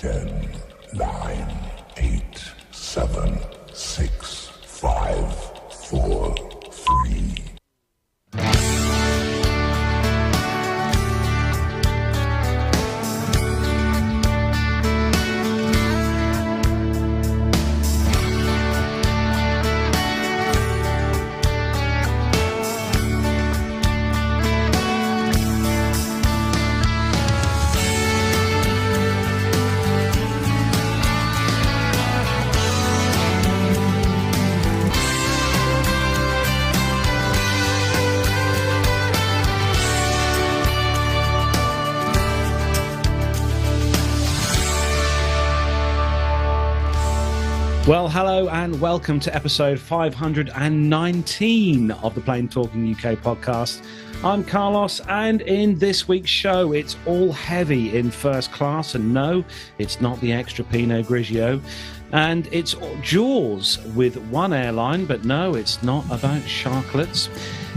10, 9, 8, 7, 6, 5, 4, 3. Well, hello and welcome to episode 519 of the Plain Talking UK podcast. I'm Carlos, and in this week's show, it's all heavy in first class, and no, it's not the extra Pinot Grigio, and it's Jaws with one airline, but no, it's not about Sharklets.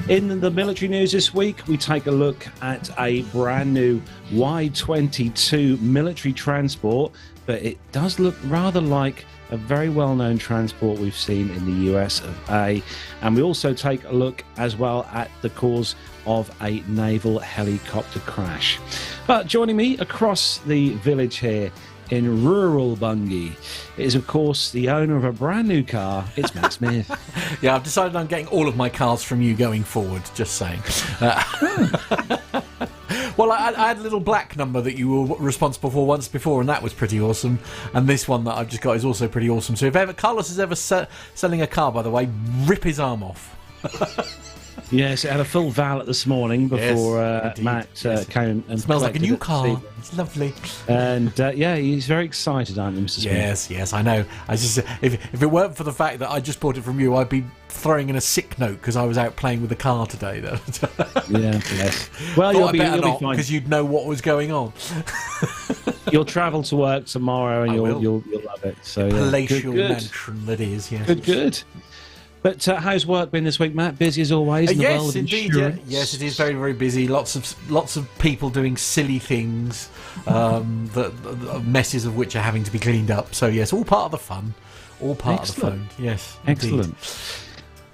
In the military news this week, we take a look at a brand new Y-22 military transport, but it does look rather like a very well-known transport we've seen in the US of A. And we also take a look as well at the cause of a naval helicopter crash. But joining me across the village here in rural Bungay is, of course, the owner of a brand new car. It's Matt Smith. Yeah, I've decided I'm getting all of my cars from you going forward, just saying. Well, I had a little black number that you were responsible for once before, and that was pretty awesome. And this one that I've just got is also pretty awesome. So if ever Carlos is ever selling a car, by the way, rip his arm off. Yes, it had a full valet this morning before Matt came and smells like a new car. It's lovely. And yeah, he's very excited, aren't you, Mr. Smith? Yes, I know. I just if it weren't for the fact that I just bought it from you, I'd be throwing in a sick note because I was out playing with the car today. Though. Yeah, yes. Well, you'll be fine because you'd know what was going on. You'll travel to work tomorrow, and you'll love it. So palatial mansion that is. Yes. Good. But how's work been this week, Matt? Busy as always in the world of insurance? Yes, it is very, very busy. Lots of people doing silly things, the messes of which are having to be cleaned up. So yes, all part of the fun, all part of the fun. Yes, excellent. Indeed.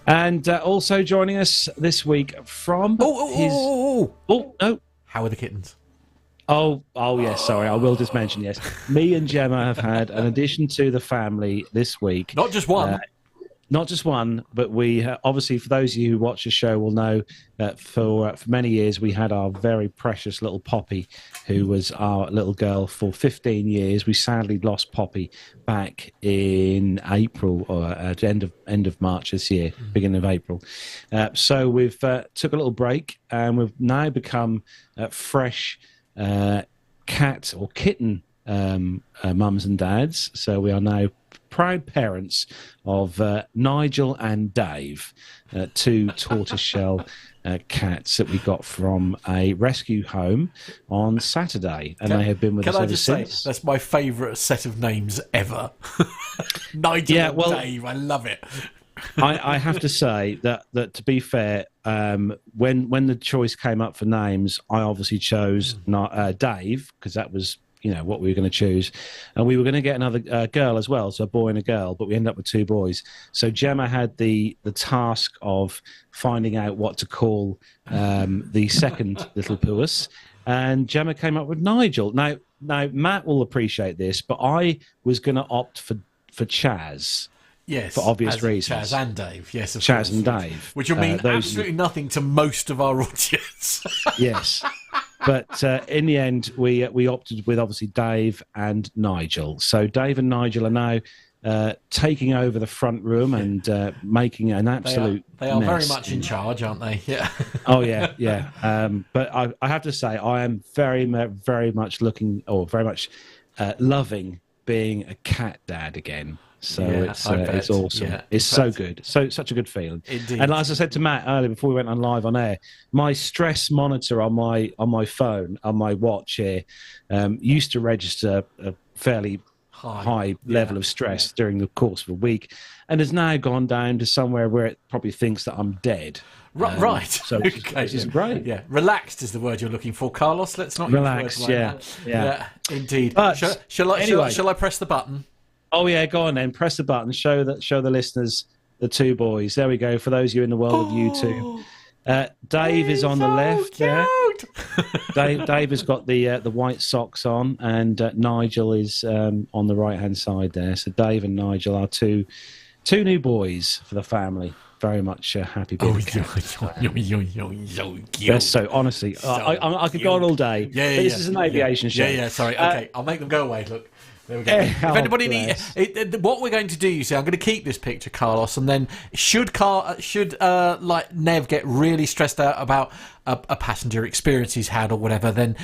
And also joining us this week from no, how are the kittens? Oh yes, sorry, I will just mention, yes. Me and Gemma have had an addition to the family this week. Not just one. Not just one, but we obviously, for those of you who watch the show, will know that for many years we had our very precious little Poppy, who was our little girl for 15 years. We sadly lost Poppy back in April, or at end of March this year, beginning of April. So we've took a little break, and we've now become fresh cat or kitten mums and dads. So we are now proud parents of Nigel and Dave, two tortoiseshell cats that we got from a rescue home on Saturday, and they have been with us ever since. Say, that's my favourite set of names ever. Nigel and Dave, I love it. I have to say that to be fair, when the choice came up for names, I obviously chose Dave, because that was what we were going to choose, and we were going to get another girl as well, so a boy and a girl, but we ended up with two boys. So Gemma had the task of finding out what to call the second little puss, and Gemma came up with Nigel. Now Matt will appreciate this, but I was going to opt for Chaz. Yes, for obvious reasons. Chaz and Dave, yes, of Chaz course, and Dave, which will mean absolutely nothing to most of our audience. Yes. But in the end, we opted with obviously Dave and Nigel. So Dave and Nigel are now taking over the front room and making an absolute They are mess. Very much in charge, aren't they? Yeah. Oh, yeah. But I have to say, I am very much loving being a cat dad again. So it's awesome. Yeah, it's so good. Such a good feeling. Indeed. And as I said to Matt earlier before we went on live on air, my stress monitor on my phone, on my watch here, used to register a fairly high level of stress during the course of a week, and has now gone down to somewhere where it probably thinks that I'm dead. Right. So Okay. which is great. Yeah. Relaxed is the word you're looking for, Carlos. Let's not Relaxed, use words like that. yeah. Indeed. But Shall I press the button? Oh yeah, go on then. Press the button. Show the listeners the two boys. There we go. For those of you in the world of YouTube, Dave is on the left there. Dave has got the white socks on, and Nigel is on the right hand side there. So Dave and Nigel are two new boys for the family. Very much happy. Yes, so honestly, I could go on all day. Yeah, this is an aviation show. Yeah. Sorry. Okay, I'll make them go away. Look. There we go. If anybody needs what we're going to do, you see, I'm going to keep this picture, Carlos, and then should like Nev get really stressed out about a passenger experience he's had or whatever, then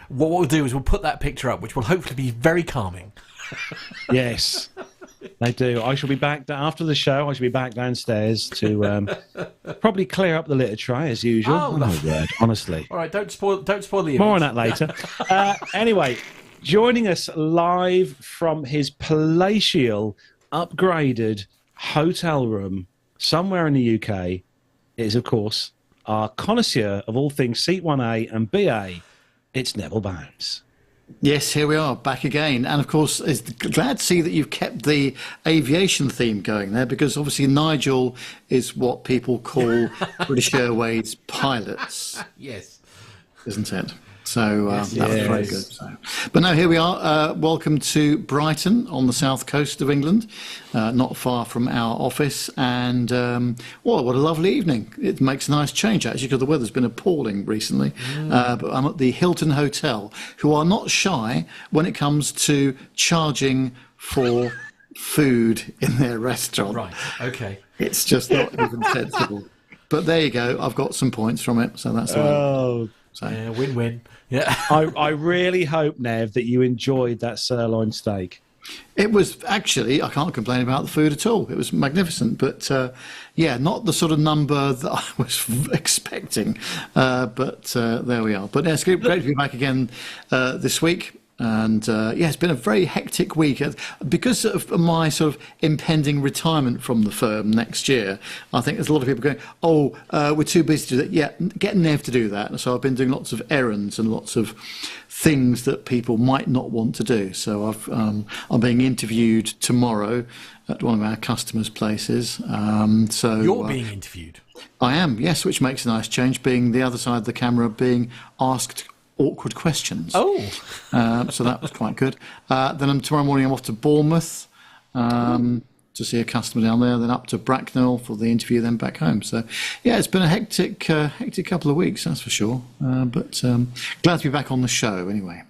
what we'll do is we'll put that picture up, which will hopefully be very calming. Yes, they do. I shall be back after the show. I shall be back downstairs to probably clear up the litter tray as usual. Oh my word, honestly. All right, don't spoil the image. More on that later. Anyway. Joining us live from his palatial, upgraded hotel room somewhere in the UK is, of course, our connoisseur of all things Seat 1A and BA. It's Neville Bounds. Yes, here we are, back again. And, of course, it's glad to see that you've kept the aviation theme going there, because, obviously, Nigel is what people call British Airways pilots. Yes. Isn't it? So that was very good. So. But no, here we are. Welcome to Brighton on the south coast of England, not far from our office. And, what a lovely evening. It makes a nice change, actually, because the weather's been appalling recently. But I'm at the Hilton Hotel, who are not shy when it comes to charging for food in their restaurant. Right, okay. It's just not even sensible. But there you go. I've got some points from it, so that's all. So. Yeah, win-win. Yeah. I really hope, Nev, that you enjoyed that sirloin steak. It was actually, I can't complain about the food at all. It was magnificent, but not the sort of number that I was expecting. But there we are. But it's great to be back again this week. And it's been a very hectic week. Because of my sort of impending retirement from the firm next year, I think there's a lot of people going, we're too busy to do that. Yeah, get Nev to do that. And so I've been doing lots of errands and lots of things that people might not want to do. So I'm being interviewed tomorrow at one of our customers' places. So you're being interviewed? I am, yes, which makes a nice change, being the other side of the camera, being asked awkward questions. So that was quite good. Then tomorrow morning I'm off to Bournemouth to see a customer down there, then up to Bracknell for the interview, then back home. So it's been a hectic couple of weeks, that's for sure. But glad to be back on the show anyway.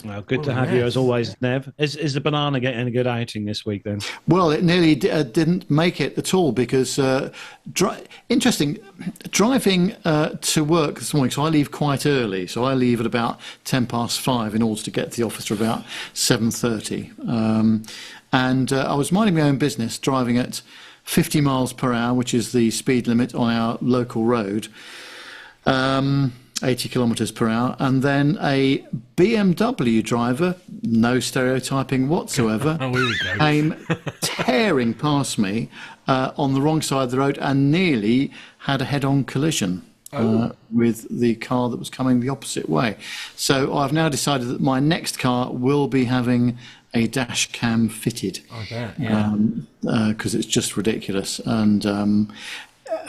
Well, good to have you as always, Nev. Is the banana getting a good outing this week then? Well, it nearly didn't make it at all because, interesting, driving to work this morning, so I leave quite early. So I leave at about 5:10 in order to get to the office for about 7:30. And I was minding my own business, driving at 50 miles per hour, which is the speed limit on our local road. 80 kilometres per hour, and then a BMW driver, no stereotyping whatsoever, came tearing past me on the wrong side of the road and nearly had a head-on collision with the car that was coming the opposite way. So I've now decided that my next car will be having a dash cam fitted. Because it's just ridiculous. And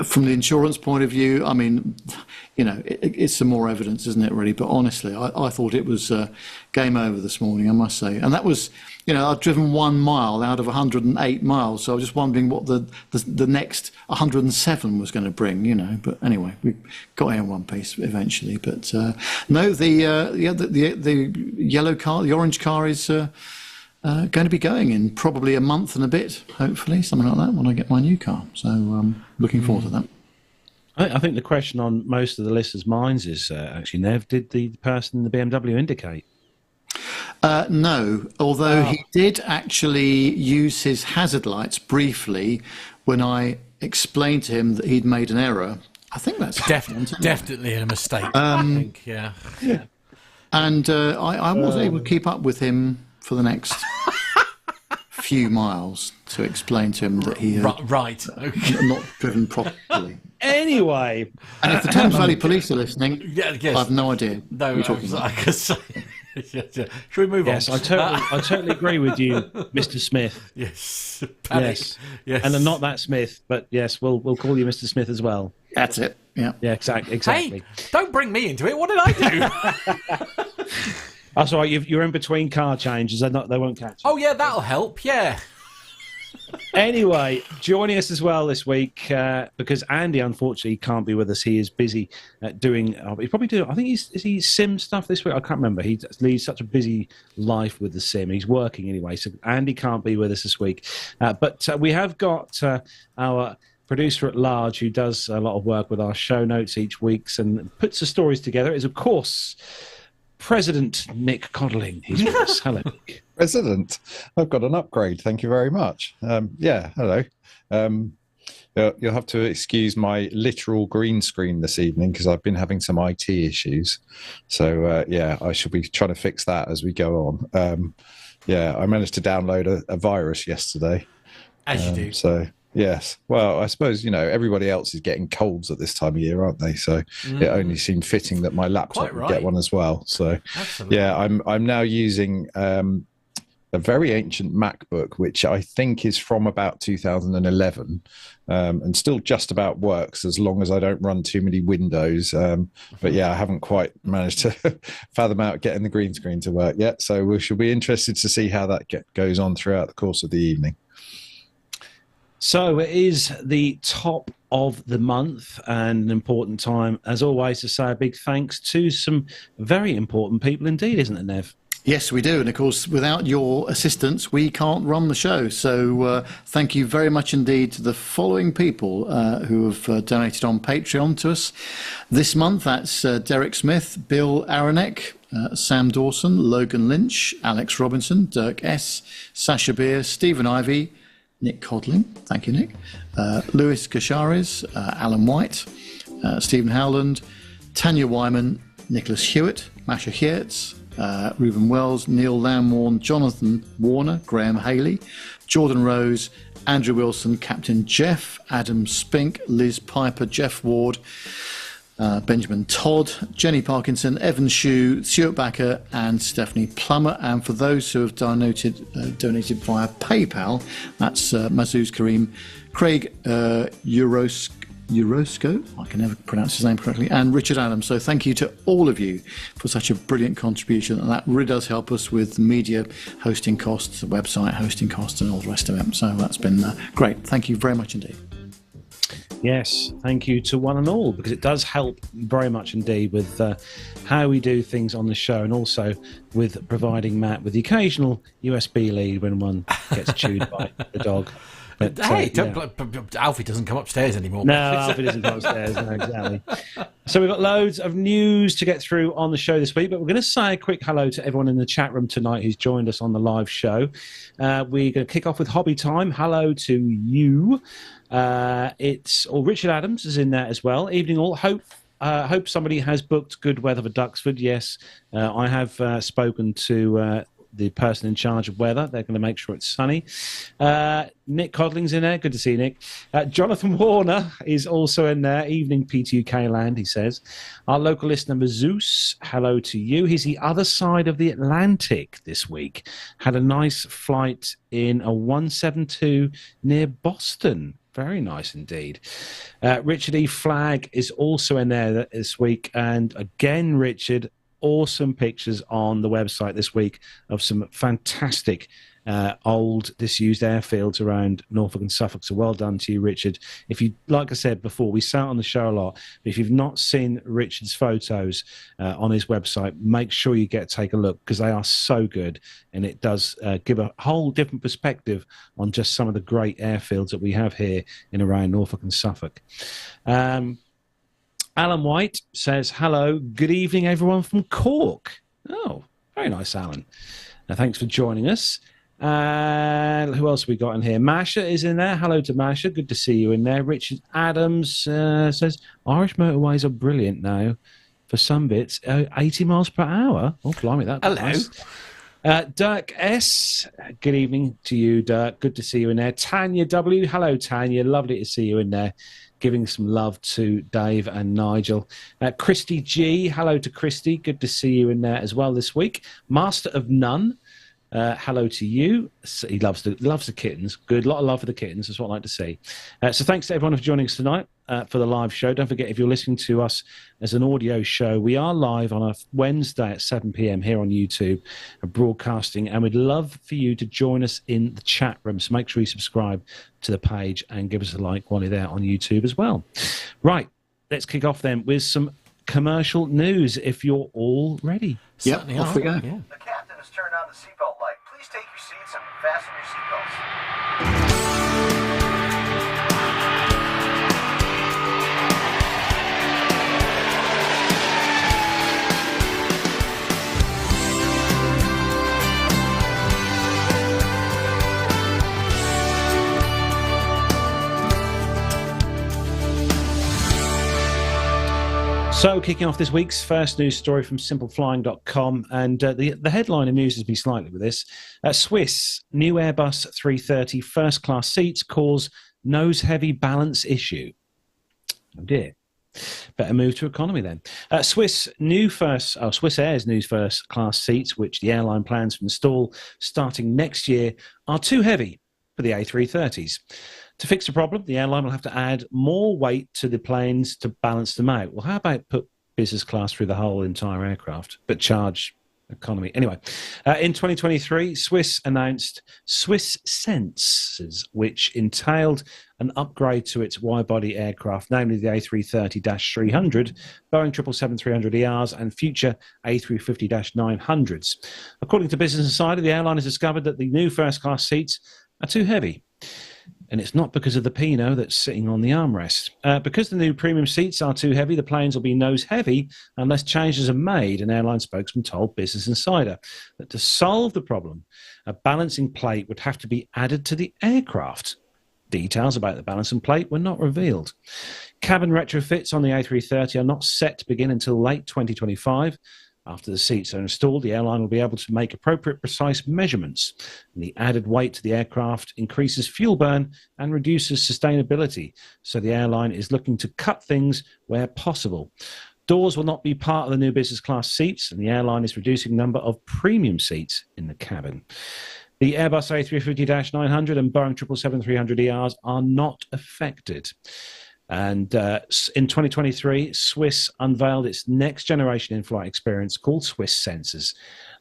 from the insurance point of view, I mean, it's some more evidence, isn't it, really? But honestly, I thought it was game over this morning, I must say. And that was, I've driven 1 mile out of 108 miles, so I was just wondering what the next 107 was going to bring, But anyway, we got here in one piece eventually. But no, the yellow car, the orange car is going to be going in probably a month and a bit, hopefully, something like that, when I get my new car. So looking forward to that. I think the question on most of the listeners' minds is actually, Nev, did the person in the BMW indicate? No, although he did actually use his hazard lights briefly when I explained to him that he'd made an error. I think that's definitely a mistake. I think, yeah. And I was able to keep up with him for the next few miles to explain to him that he had not driven properly. Anyway, and if the Thames Valley Police are listening, yes. I have no idea. No, what you're talking about. I could say. Should we move on? Yes, I totally agree with you, Mr. Smith. Yes, panic. Yes, and not that Smith, but yes, we'll call you Mr. Smith as well. That's it. Yeah, exactly. Hey, don't bring me into it. What did I do? That's all right. You're in between car changes. They won't catch you. Oh yeah, that'll help. Yeah. Anyway, joining us as well this week because Andy unfortunately can't be with us. He is busy doing. He's probably doing. I think he sim stuff this week. I can't remember. He leads such a busy life with the sim. He's working anyway, so Andy can't be with us this week. But we have got our producer at large who does a lot of work with our show notes each week and puts the stories together. Is of course President Nick Codling. He's with us. Hello, Nick. President, I've got an upgrade. Thank you very much. Hello. You'll have to excuse my literal green screen this evening because I've been having some IT issues. So, I shall be trying to fix that as we go on. I managed to download a virus yesterday. As you do. So, yes. Well, I suppose, everybody else is getting colds at this time of year, aren't they? So it only seemed fitting that my laptop would get one as well. So, absolutely. I'm now using a very ancient MacBook, which I think is from about 2011 and still just about works as long as I don't run too many windows. But I haven't quite managed to fathom out getting the green screen to work yet. So we shall be interested to see how that goes on throughout the course of the evening. So it is the top of the month and an important time, as always, to say a big thanks to some very important people indeed, isn't it, Nev? Yes, we do. And of course, without your assistance, we can't run the show. So thank you very much indeed to the following people who have donated on Patreon to us this month. That's Derek Smith, Bill Aronek, Sam Dawson, Logan Lynch, Alex Robinson, Dirk S., Sasha Beer, Stephen Ivey, Nick Codling, thank you, Nick, Lewis Gasharis, Alan White, Stephen Howland, Tanya Wyman, Nicholas Hewitt, Masha Hiertz, Reuben Wells, Neil Lamborn, Jonathan Warner, Graham Haley, Jordan Rose, Andrew Wilson, Captain Jeff, Adam Spink, Liz Piper, Jeff Ward, Benjamin Todd, Jenny Parkinson, Evan Shue, Stuart Backer and Stephanie Plummer. And for those who have donated via PayPal, that's Mazuz Kareem, Craig Eurosco, I can never pronounce his name correctly, and Richard Adams. So thank you to all of you for such a brilliant contribution, and that really does help us with media hosting costs, the website hosting costs and all the rest of it. So that's been great. Thank you very much indeed. Yes, thank you to one and all, because it does help very much indeed with how we do things on the show, and also with providing Matt with the occasional USB lead when one gets chewed by the dog. But, Alfie doesn't come upstairs anymore. No, Alfie doesn't come upstairs. No, exactly. So we've got loads of news to get through on the show this week, but we're going to say a quick hello to everyone in the chat room tonight who's joined us on the live show. We're going to kick off with Hobby Time. Hello to you. Richard Adams is in there as well. Evening all. Hope somebody has booked good weather for Duxford. Yes, I have spoken to the person in charge of weather. They're going to make sure it's sunny. Nick Codling's in there. Good to see you, Nick. Jonathan Warner is also in there. Evening, P2UK land, he says. Our local listener, Zeus, hello to you. He's the other side of the Atlantic this week. Had a nice flight in a 172 near Boston. Very nice indeed. Richard E. Flagg is also in there this week. And again, Richard, awesome pictures on the website this week of some fantastic old disused airfields around Norfolk and Suffolk. So well done to you, Richard. If you, like I said before, we say it on the show a lot, but if you've not seen Richard's photos on his website, make sure you take a look, because they are so good, and it does give a whole different perspective on just some of the great airfields that we have here in around Norfolk and Suffolk. Alan White says, hello, good evening, everyone from Cork. Oh, very nice, Alan. Thanks for joining us. Who else have we got in here? Masha is in there. Hello to Masha. Good to see you in there. Richard Adams says, Irish motorways are brilliant now. For some bits, 80 miles per hour. Oh, blimey, that's hello. Nice. Dirk S, good evening to you, Dirk. Good to see you in there. Tanya W, hello, Tanya. Lovely to see you in there. Giving some love to Dave and Nigel. Christy G, hello to Christy. Good to see you in there as well this week. Master of None, hello to you. He loves the kittens. Good, a lot of love for the kittens. That's what I like to see. So thanks to everyone for joining us tonight for the live show. Don't forget, if you're listening to us as an audio show, we are live on a Wednesday at 7 p.m. here on YouTube, broadcasting, and we'd love for you to join us in the chat room. So make sure you subscribe to the page and give us a like while you're there on YouTube as well. Right, let's kick off then with some commercial news, if you're all ready. Yep, off we go. The captain has turned on the seatbelt light. Please take your seats and fasten your seatbelts. So, kicking off this week's first news story from simpleflying.com, and the headline amuses me slightly with this. Swiss, new Airbus 330 first-class seats cause nose-heavy balance issue. Oh dear. Better move to economy then. Swiss Air's new first-class seats, which the airline plans to install starting next year, are too heavy for the A330s. To fix the problem, the airline will have to add more weight to the planes to balance them out. Well, how about put business class through the whole entire aircraft, but charge economy? Anyway, in 2023, Swiss announced Swiss Senses, which entailed an upgrade to its wide-body aircraft, namely the A330-300, Boeing 777-300ERs, and future A350-900s. According to Business Insider, the airline has discovered that the new first-class seats are too heavy. And it's not because of the Pinot that's sitting on the armrest. Because the new premium seats are too heavy, the planes will be nose heavy unless changes are made, an airline spokesman told Business Insider that to solve the problem, a balancing plate would have to be added to the aircraft. Details about the balancing plate were not revealed. Cabin retrofits on the A330 are not set to begin until late 2025. After the seats are installed, the airline will be able to make appropriate, precise measurements. And the added weight to the aircraft increases fuel burn and reduces sustainability. So the airline is looking to cut things where possible. Doors will not be part of the new business class seats, and the airline is reducing the number of premium seats in the cabin. The Airbus A350-900 and Boeing 777-300ERs are not affected. And in 2023, Swiss unveiled its next generation in-flight experience called Swiss Senses.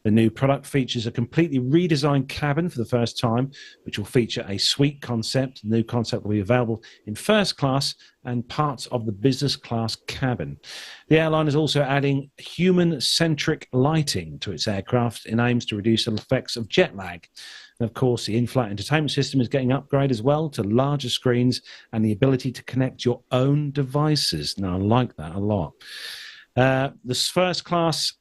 The new product features a completely redesigned cabin for the first time, which will feature a suite concept. The new concept will be available in first class and parts of the business class cabin. The airline is also adding human-centric lighting to its aircraft in aims to reduce the effects of jet lag. And of course, the in-flight entertainment system is getting upgraded as well to larger screens and the ability to connect your own devices. Now, I like that a lot. This first class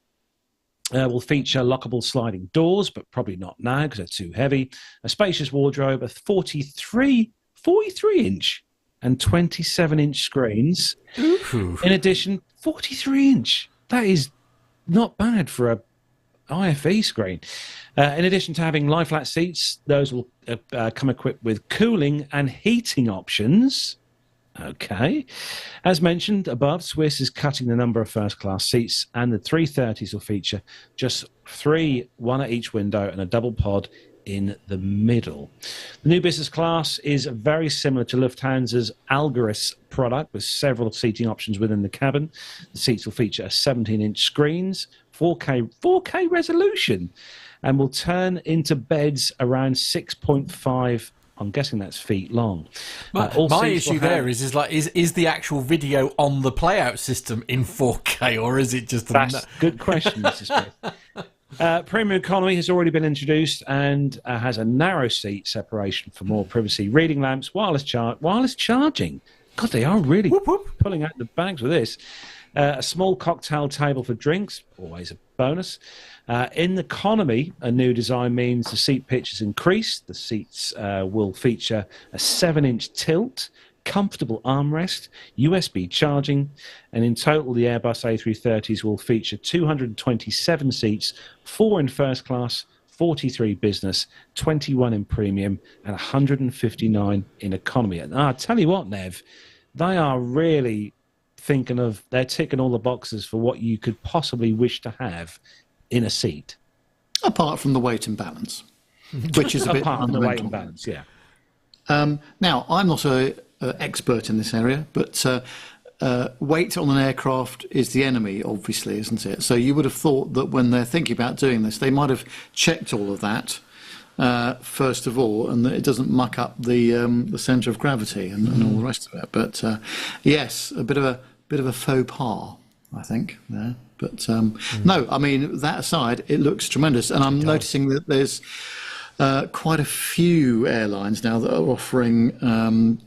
will feature lockable sliding doors, but probably not now because they're too heavy. A spacious wardrobe, a 43-inch and 27-inch screens. Ooh. In addition, 43-inch. That is not bad for a IFE screen. In addition to having lie-flat seats, those will come equipped with cooling and heating options. Okay. As mentioned above, Swiss is cutting the number of first-class seats, and the 330s will feature just 3, one at each window, and a double pod in the middle. The new business class is very similar to Lufthansa's Algeris product, with several seating options within the cabin. The seats will feature 17-inch screens, 4K resolution, and will turn into beds around 6.5. I'm guessing that's feet long. My issue there is the actual video on the playout system in 4K, or is it just That's a good question, Mrs. Smith. Premium Economy has already been introduced and has a narrow seat separation for more privacy, reading lamps, wireless charging. God, they are really pulling out the bags with this. A small cocktail table for drinks, always a bonus. In the economy, a new design means the seat pitch is increased. The seats will feature a 7-inch tilt, comfortable armrest, USB charging, and in total, the Airbus A330s will feature 227 seats, 4 in first class, 43 business, 21 in premium, and 159 in economy. And I tell you what, Nev, they are really they're ticking all the boxes for what you could possibly wish to have in a seat. Apart from the weight and balance, which is a bit apart from the weight and balance, yeah. Now, I'm not an expert in this area, but weight on an aircraft is the enemy, obviously, isn't it? So you would have thought that when they're thinking about doing this, they might have checked all of that first of all, and that it doesn't muck up the centre of gravity and all the rest of it. But yes, a bit of a faux pas, I think, there. But no, I mean, that aside, it looks tremendous, and I'm noticing that there's quite a few airlines now that are offering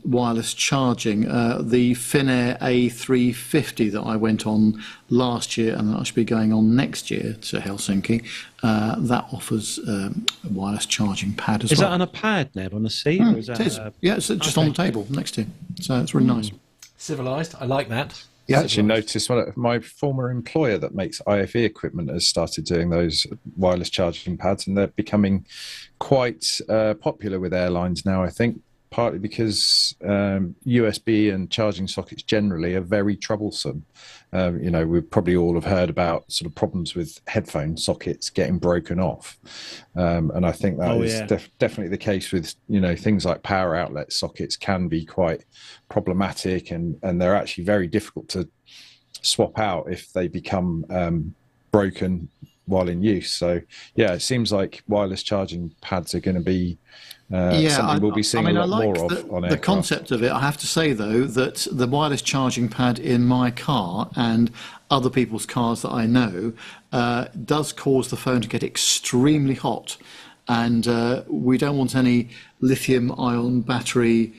wireless charging. The Finnair A350 that I went on last year and that I should be going on next year to Helsinki, that offers a wireless charging pad as well. Is that on a pad, Neb, on a seat? Or is that it is. Yeah, it's just on the table next to you. So it's really nice. Civilised. I like that. You actually noticed my former employer that makes IFE equipment has started doing those wireless charging pads, and they're becoming quite popular with airlines now, I think, partly because USB and charging sockets generally are very troublesome. We probably all have heard about sort of problems with headphone sockets getting broken off. And I think that is definitely the case with, things like power outlet sockets can be quite problematic, and they're actually very difficult to swap out if they become broken while in use. So, it seems like wireless charging pads are going to be something we'll be seeing a lot more of on aircraft. The concept of it, I have to say, though, that the wireless charging pad in my car and other people's cars that I know does cause the phone to get extremely hot. And we don't want any lithium-ion battery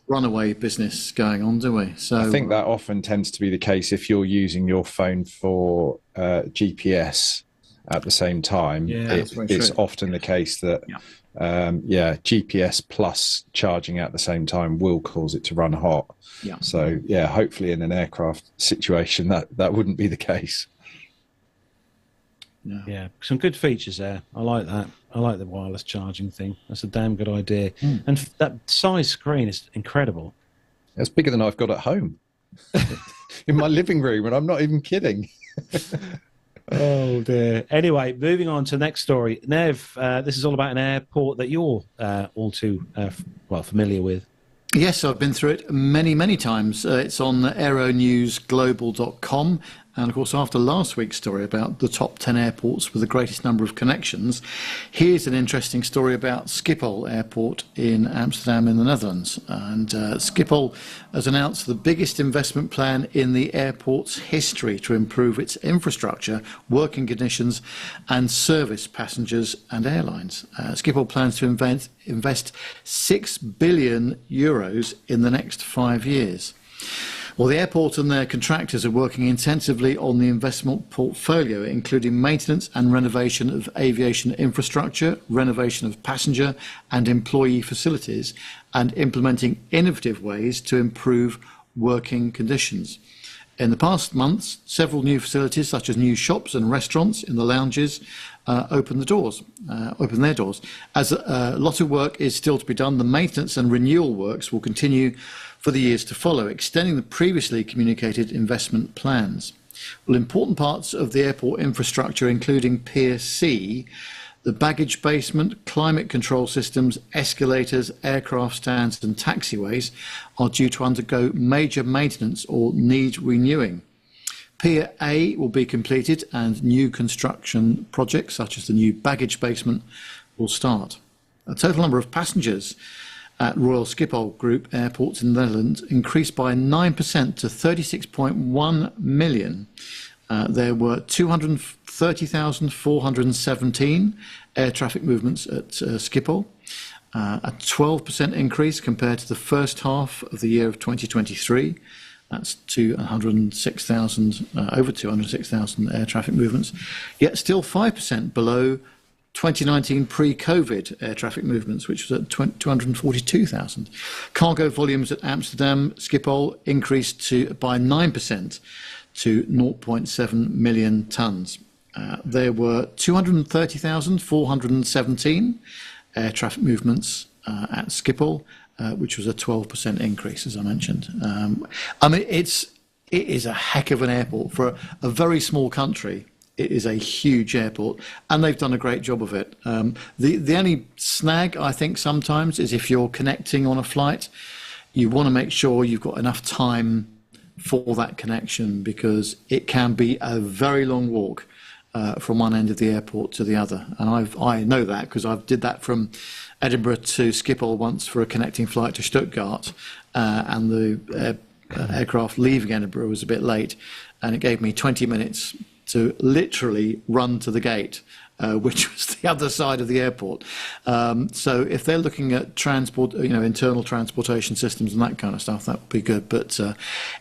runaway business going on, do we? So I think that often tends to be the case if you're using your phone for GPS at the same time. It's often the case that GPS plus charging at the same time will cause it to run hot. Yeah. So hopefully in an aircraft situation that wouldn't be the case. Yeah, some good features there. I like that. I like the wireless charging thing. That's a damn good idea. And that size screen is incredible. It's bigger than I've got at home in my living room, and I'm not even kidding. Oh dear. Anyway, moving on to the next story. Nev, this is all about an airport that you're all too familiar with. Yes, I've been through it many, many times. It's on aeronewsglobal.com. And, of course, after last week's story about the top 10 airports with the greatest number of connections, here's an interesting story about Schiphol Airport in Amsterdam in the Netherlands. And Schiphol has announced the biggest investment plan in the airport's history to improve its infrastructure, working conditions and service passengers and airlines. Schiphol plans to invest €6 billion in the next 5 years. Well, the airport and their contractors are working intensively on the investment portfolio, including maintenance and renovation of aviation infrastructure, renovation of passenger and employee facilities, and implementing innovative ways to improve working conditions. In the past months, several new facilities, such as new shops and restaurants in the lounges, open their doors. As a lot of work is still to be done, the maintenance and renewal works will continue for the years to follow, extending the previously communicated investment plans. Well, important parts of the airport infrastructure, including Pier C, the baggage basement, climate control systems, escalators, aircraft stands and taxiways, are due to undergo major maintenance or need renewing. Pier A will be completed and new construction projects, such as the new baggage basement, will start. A total number of passengers at Royal Schiphol Group airports in the Netherlands increased by 9% to 36.1 million. There were 230,417 air traffic movements at Schiphol, a 12% increase compared to the first half of the year of 2023. That's over 206,000 air traffic movements, yet still 5% below 2019 pre-COVID air traffic movements, which was at 242,000. Cargo volumes at Amsterdam Schiphol increased by 9% to 0.7 million tonnes. there were 230,417 air traffic movements at Schiphol, which was a 12% increase, as I mentioned. I mean, it is a heck of an airport for a very small country. It is a huge airport, and they've done a great job of it. The only snag, I think, sometimes is if you're connecting on a flight, you want to make sure you've got enough time for that connection, because it can be a very long walk from one end of the airport to the other. And I know that because I did that from Edinburgh to Schiphol once for a connecting flight to Stuttgart, and the aircraft leaving Edinburgh was a bit late, and it gave me 20 minutes to literally run to the gate, which was the other side of the airport. So if they're looking at transport, internal transportation systems and that kind of stuff, that would be good. But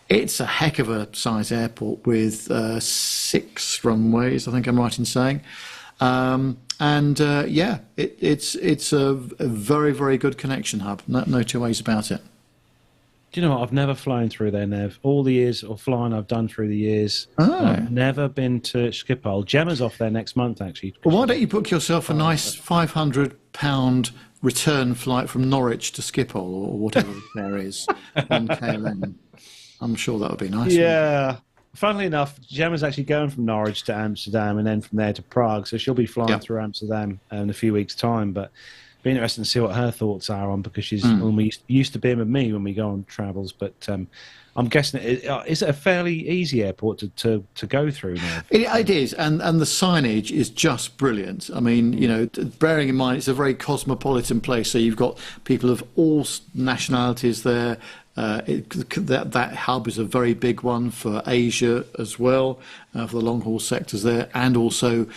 it's a heck of a size airport with 6 runways, I think I'm right in saying. It's a very, very good connection hub. No two ways about it. Do you know what? I've never flown through there, Nev. All the years of flying I've done through the years, I've never been to Schiphol. Gemma's off there next month, actually. Well, why don't you book yourself a nice £500 return flight from Norwich to Schiphol, or whatever the fare is, on KLM? I'm sure that would be nice. Yeah. Funnily enough, Gemma's actually going from Norwich to Amsterdam and then from there to Prague, so she'll be flying through Amsterdam in a few weeks' time. But be interesting to see what her thoughts are on, because she's used to being with me when we go on travels. But I'm guessing is it a fairly easy airport to go through now? It is, and the signage is just brilliant. I mean, bearing in mind it's a very cosmopolitan place, so you've got people of all nationalities there. That hub is a very big one for Asia as well, for the long haul sectors there, and also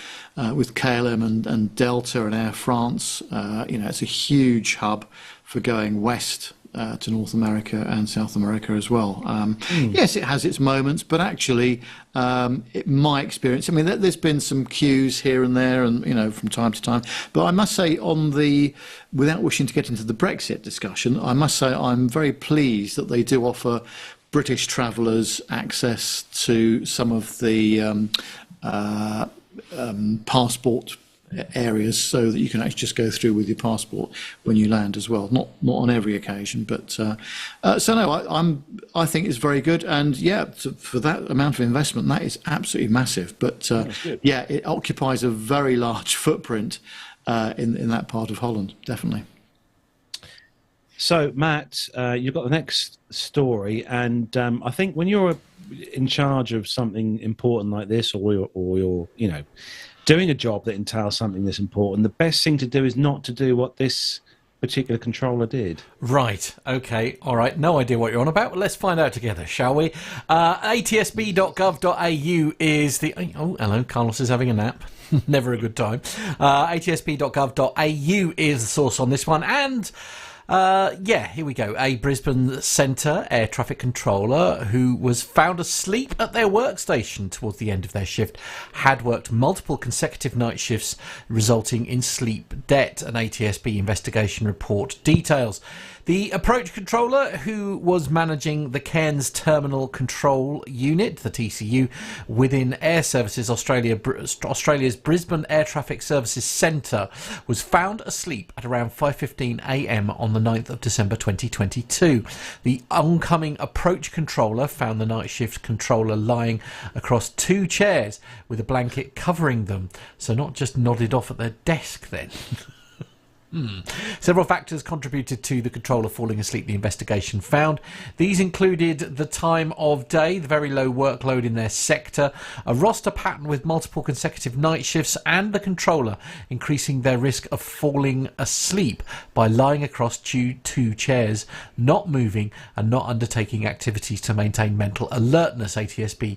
with KLM and Delta and Air France. It's a huge hub for going west to North America and South America as well. Yes, it has its moments, but actually, my experience, I mean, there's been some queues here and there, and from time to time. But I must say, without wishing to get into the Brexit discussion, I must say I'm very pleased that they do offer British travellers access to some of the passport areas, so that you can actually just go through with your passport when you land as well. Not on every occasion, but I think it's very good, and for that amount of investment, that is absolutely massive. But it occupies a very large footprint in that part of Holland, definitely. So, Matt, you've got the next story, and I think when you're in charge of something important like this, or you're doing a job that entails something this important, the best thing to do is not to do what this particular controller did. Right. Okay. All right. No idea what you're on about. Let's find out together, shall we? atsb.gov.au is the... Oh, hello. Carlos is having a nap. Never a good time. atsb.gov.au is the source on this one. And... here we go. A Brisbane Centre air traffic controller who was found asleep at their workstation towards the end of their shift had worked multiple consecutive night shifts, resulting in sleep debt. An ATSB investigation report details. The approach controller, who was managing the Cairns Terminal Control Unit, the TCU, within Air Services Australia's Brisbane Air Traffic Services Centre, was found asleep at around 5:15 a.m. on the 9th of December 2022. The oncoming approach controller found the night shift controller lying across 2 chairs with a blanket covering them, so not just nodded off at their desk then. Several factors contributed to the controller falling asleep, the investigation found. These included the time of day, the very low workload in their sector, a roster pattern with multiple consecutive night shifts, and the controller increasing their risk of falling asleep by lying across 2 chairs, not moving and not undertaking activities to maintain mental alertness, ATSB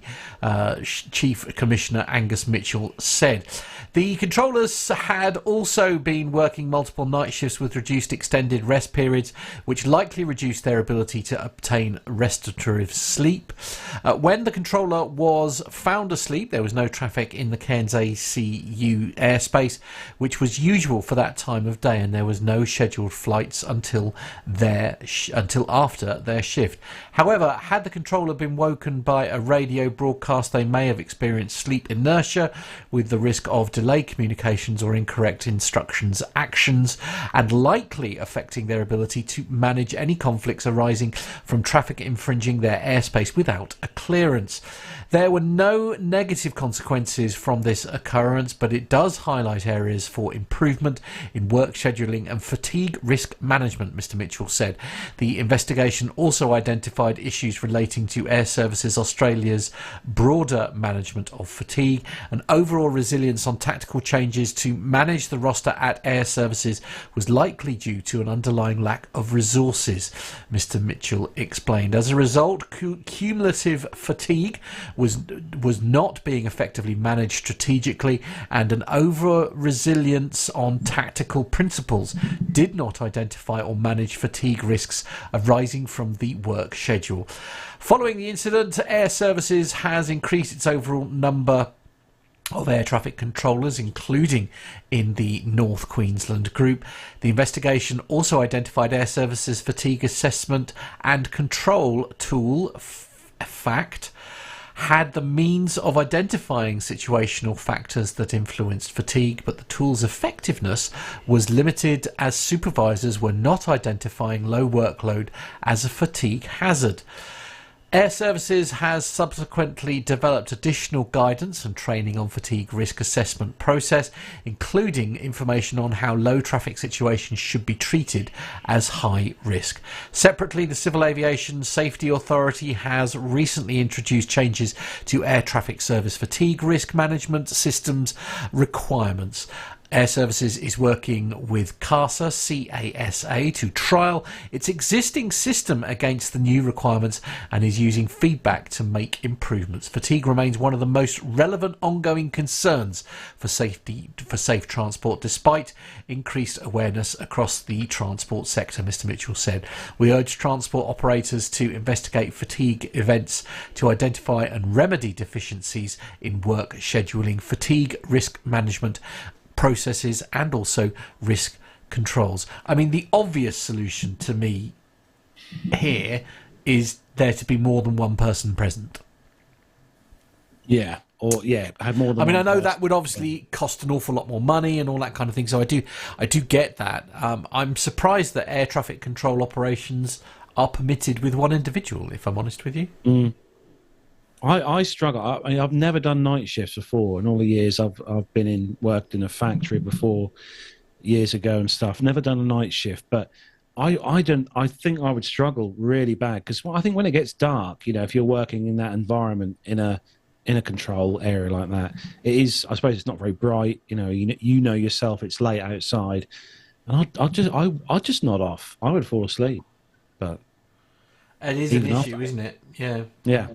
Chief Commissioner Angus Mitchell said. The controllers had also been working multiple multiple night shifts with reduced extended rest periods, which likely reduced their ability to obtain restorative sleep. When the controller was found asleep, there was no traffic in the Cairns ACU airspace, which was usual for that time of day, and there was no scheduled flights until after their shift. However, had the controller been woken by a radio broadcast, they may have experienced sleep inertia, with the risk of delayed communications or incorrect instructions actions, and likely affecting their ability to manage any conflicts arising from traffic infringing their airspace without a clearance. There were no negative consequences from this occurrence, but it does highlight areas for improvement in work scheduling and fatigue risk management, Mr. Mitchell said. The investigation also identified issues relating to Air Services Australia's broader management of fatigue and overall resilience on tactical changes to manage the roster at Air Services was likely due to an underlying lack of resources, Mr. Mitchell explained. As a result, cumulative fatigue was not being effectively managed strategically, and an over-reliance on tactical principles did not identify or manage fatigue risks arising from the work schedule. Following the incident, Air Services has increased its overall number of air traffic controllers, including in the North Queensland group. The investigation also identified Air Services fatigue assessment and control tool, FACT, had the means of identifying situational factors that influenced fatigue, but the tool's effectiveness was limited as supervisors were not identifying low workload as a fatigue hazard. Air Services has subsequently developed additional guidance and training on fatigue risk assessment process, including information on how low traffic situations should be treated as high risk. Separately, the Civil Aviation Safety Authority has recently introduced changes to air traffic service fatigue risk management systems requirements. Air Services is working with CASA to trial its existing system against the new requirements and is using feedback to make improvements. Fatigue remains one of the most relevant ongoing concerns for safe transport, despite increased awareness across the transport sector, Mr. Mitchell said. We urge transport operators to investigate fatigue events to identify and remedy deficiencies in work scheduling, fatigue risk management processes and also risk controls. I mean, the obvious solution to me here is there to be more than one person present. Yeah, have more than. I mean, I know person. that would obviously cost an awful lot more money and all that kind of thing. So I do get that. I'm surprised that air traffic control operations are permitted with one individual, if I'm honest with you. Mm. I struggle. I mean, I've never done night shifts before in all the years I've worked in a factory before years ago and stuff. Never done a night shift, but I think I would struggle really bad because I think when it gets dark, if you're working in that environment in a control area like that, it is. I suppose it's not very bright. You know yourself. It's late outside, and I'll just nod off. I would fall asleep, but it is an issue, isn't it? Yeah. Yeah.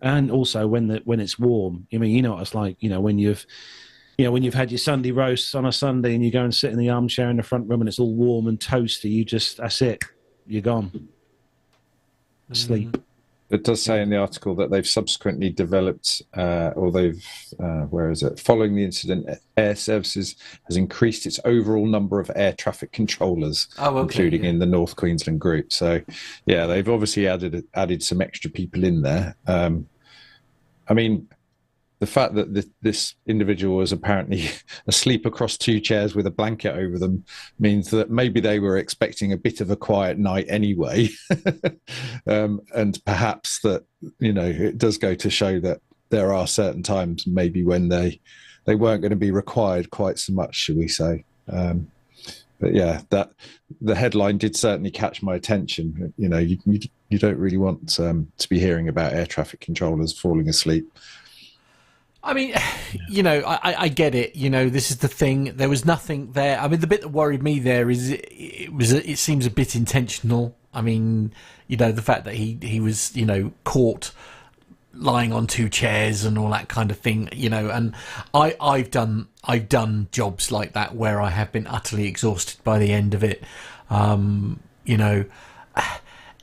And also when it's warm. I mean, what it's like. When you've had your Sunday roasts on a Sunday and you go and sit in the armchair in the front room and it's all warm and toasty. that's it. You're gone. Asleep. It does say in the article that they've subsequently developed, following the incident, Air Services has increased its overall number of air traffic controllers, including in the North Queensland group. So, yeah, they've obviously added some extra people in there. I mean, the fact that this individual was apparently asleep across two chairs with a blanket over them means that maybe they were expecting a bit of a quiet night anyway. And perhaps that, it does go to show that there are certain times maybe when they weren't going to be required quite so much, shall we say. But yeah, that the headline did certainly catch my attention. You don't really want to be hearing about air traffic controllers falling asleep. I mean, I get it. This is the thing. There was nothing there. I mean, the bit that worried me there is it seems a bit intentional. I mean, the fact that he was, caught lying on two chairs and all that kind of thing, you know. And I've done jobs like that where I have been utterly exhausted by the end of it. You know,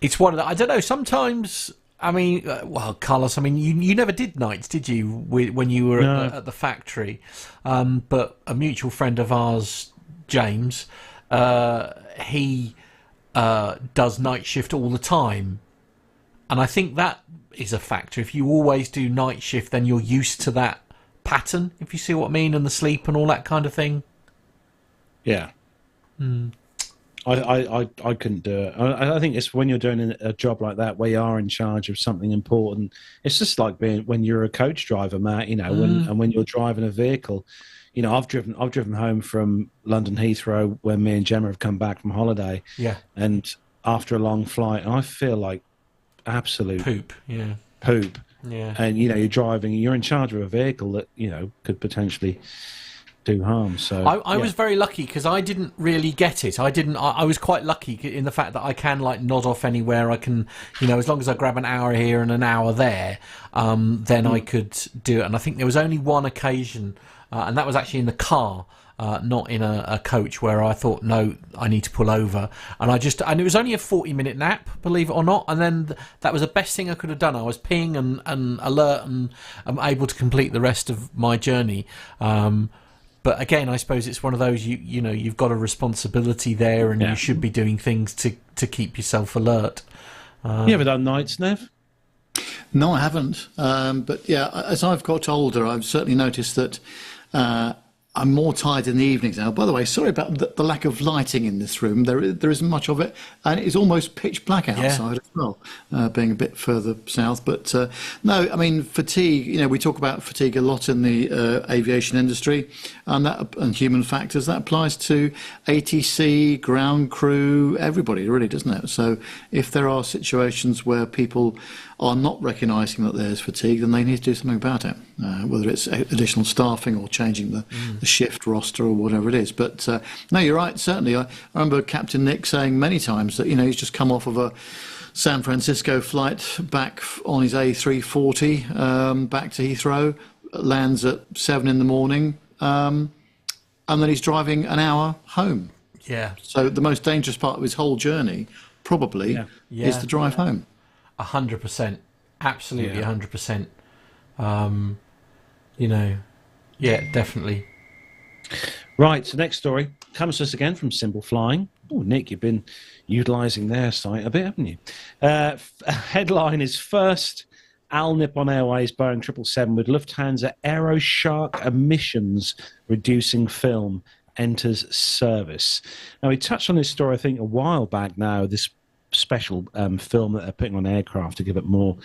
it's one of the, I don't know, sometimes, I mean, well, Carlos, I mean, you never did nights, did you, when you were at the factory? But a mutual friend of ours, James, he does night shift all the time. And I think that is a factor. If you always do night shift, then you're used to that pattern, if you see what I mean, and the sleep and all that kind of thing. Yeah. I couldn't do it. I think it's when you're doing a job like that where you are in charge of something important. It's just like when you're a coach driver, Matt. You know, when you're driving a vehicle. You know, I've driven home from London Heathrow when me and Gemma have come back from holiday. Yeah. And after a long flight, I feel like absolute poop. Yeah. Poop. Yeah. And you know, you're in charge of a vehicle that, you know, could potentially do harm. So I was very lucky because I didn't really get it. I was quite lucky in the fact that I can like nod off anywhere. I can, you know, as long as I grab an hour here and an hour there, then I could do it. And I think there was only one occasion, and that was actually in the car. Not in a coach, where I thought, no, I need to pull over. And it was only a 40-minute nap, believe it or not. And then that was the best thing I could have done. I was peeing and alert and I'm able to complete the rest of my journey. But again, I suppose it's one of those, you know, you've got a responsibility there and you should be doing things to keep yourself alert. You ever done nights, Nev? No, I haven't. But yeah, as I've got older, I've certainly noticed that I'm more tired in the evenings now. By the way, sorry about the lack of lighting in this room. There isn't much of it, and it's almost pitch black outside as well, being a bit further south. But no, I mean, fatigue, you know, we talk about fatigue a lot in the aviation industry, and human factors. That applies to ATC, ground crew, everybody, really, doesn't it? So if there are situations where people are not recognising that there's fatigue, then they need to do something about it, whether it's additional staffing or changing the shift roster or whatever it is. But no, you're right, certainly. I remember Captain Nick saying many times that, you know, he's just come off of a San Francisco flight back on his A340 back to Heathrow, lands at 7 in the morning, and then he's driving an hour home. Yeah. So the most dangerous part of his whole journey probably is the drive home. 100%, absolutely 100%. You know, yeah, definitely. Right, so next story comes to us again from Symbol Flying. Oh, Nick, you've been utilising their site a bit, haven't you? Headline is first All Nippon Airways Boeing 777 with Lufthansa AeroShark emissions reducing film enters service. Now, we touched on this story, I think, a while back now, this special film that they're putting on aircraft to give it more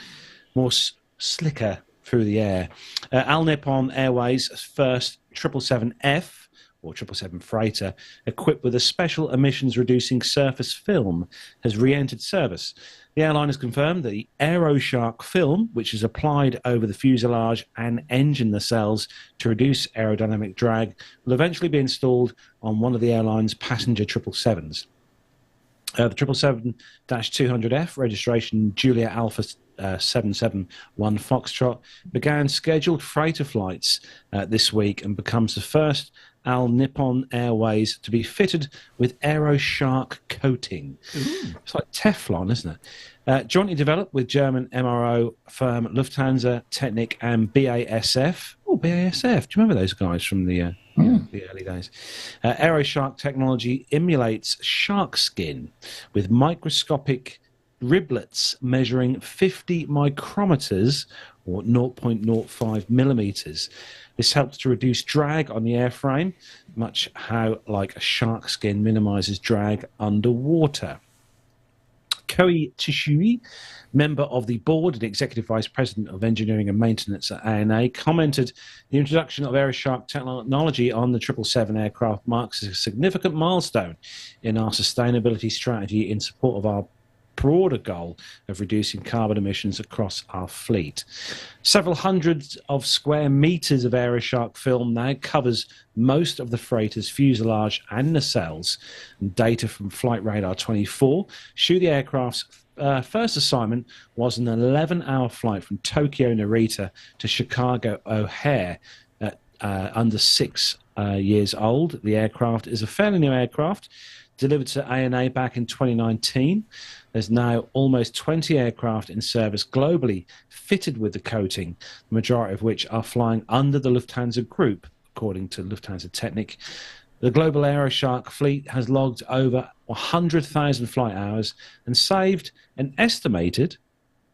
slicker through the air. All Nippon Airways' first 777F, or 777 freighter, equipped with a special emissions-reducing surface film, has re-entered service. The airline has confirmed that the AeroShark film, which is applied over the fuselage and engine nacelles to reduce aerodynamic drag, will eventually be installed on one of the airline's passenger 777s. The 777-200F, registration Juliet Alpha 771 Foxtrot, began scheduled freighter flights this week and becomes the first All Nippon Airways to be fitted with AeroShark coating. Ooh. It's like Teflon, isn't it? Jointly developed with German MRO firm Lufthansa Technik and BASF. Oh, BASF. Do you remember those guys from the early days? AeroShark technology emulates shark skin with microscopic riblets measuring 50 micrometers or 0.05 millimeters. This helps to reduce drag on the airframe, much how like a shark skin minimizes drag underwater. Koei Tsushui, member of the board and executive vice president of engineering and maintenance at ANA, commented the introduction of AeroShark technology on the 777 aircraft marks a significant milestone in our sustainability strategy in support of our broader goal of reducing carbon emissions across our fleet. Several hundreds of square meters of Aeroshark film now covers most of the freighter's fuselage and nacelles. And data from Flight Radar 24 show the aircraft's first assignment was an 11-hour flight from Tokyo Narita to Chicago O'Hare at under 6 years old. The aircraft is a fairly new aircraft, delivered to ANA back in 2019. There's now almost 20 aircraft in service globally fitted with the coating, the majority of which are flying under the Lufthansa Group, according to Lufthansa Technik. The global Aeroshark fleet has logged over 100,000 flight hours and saved an estimated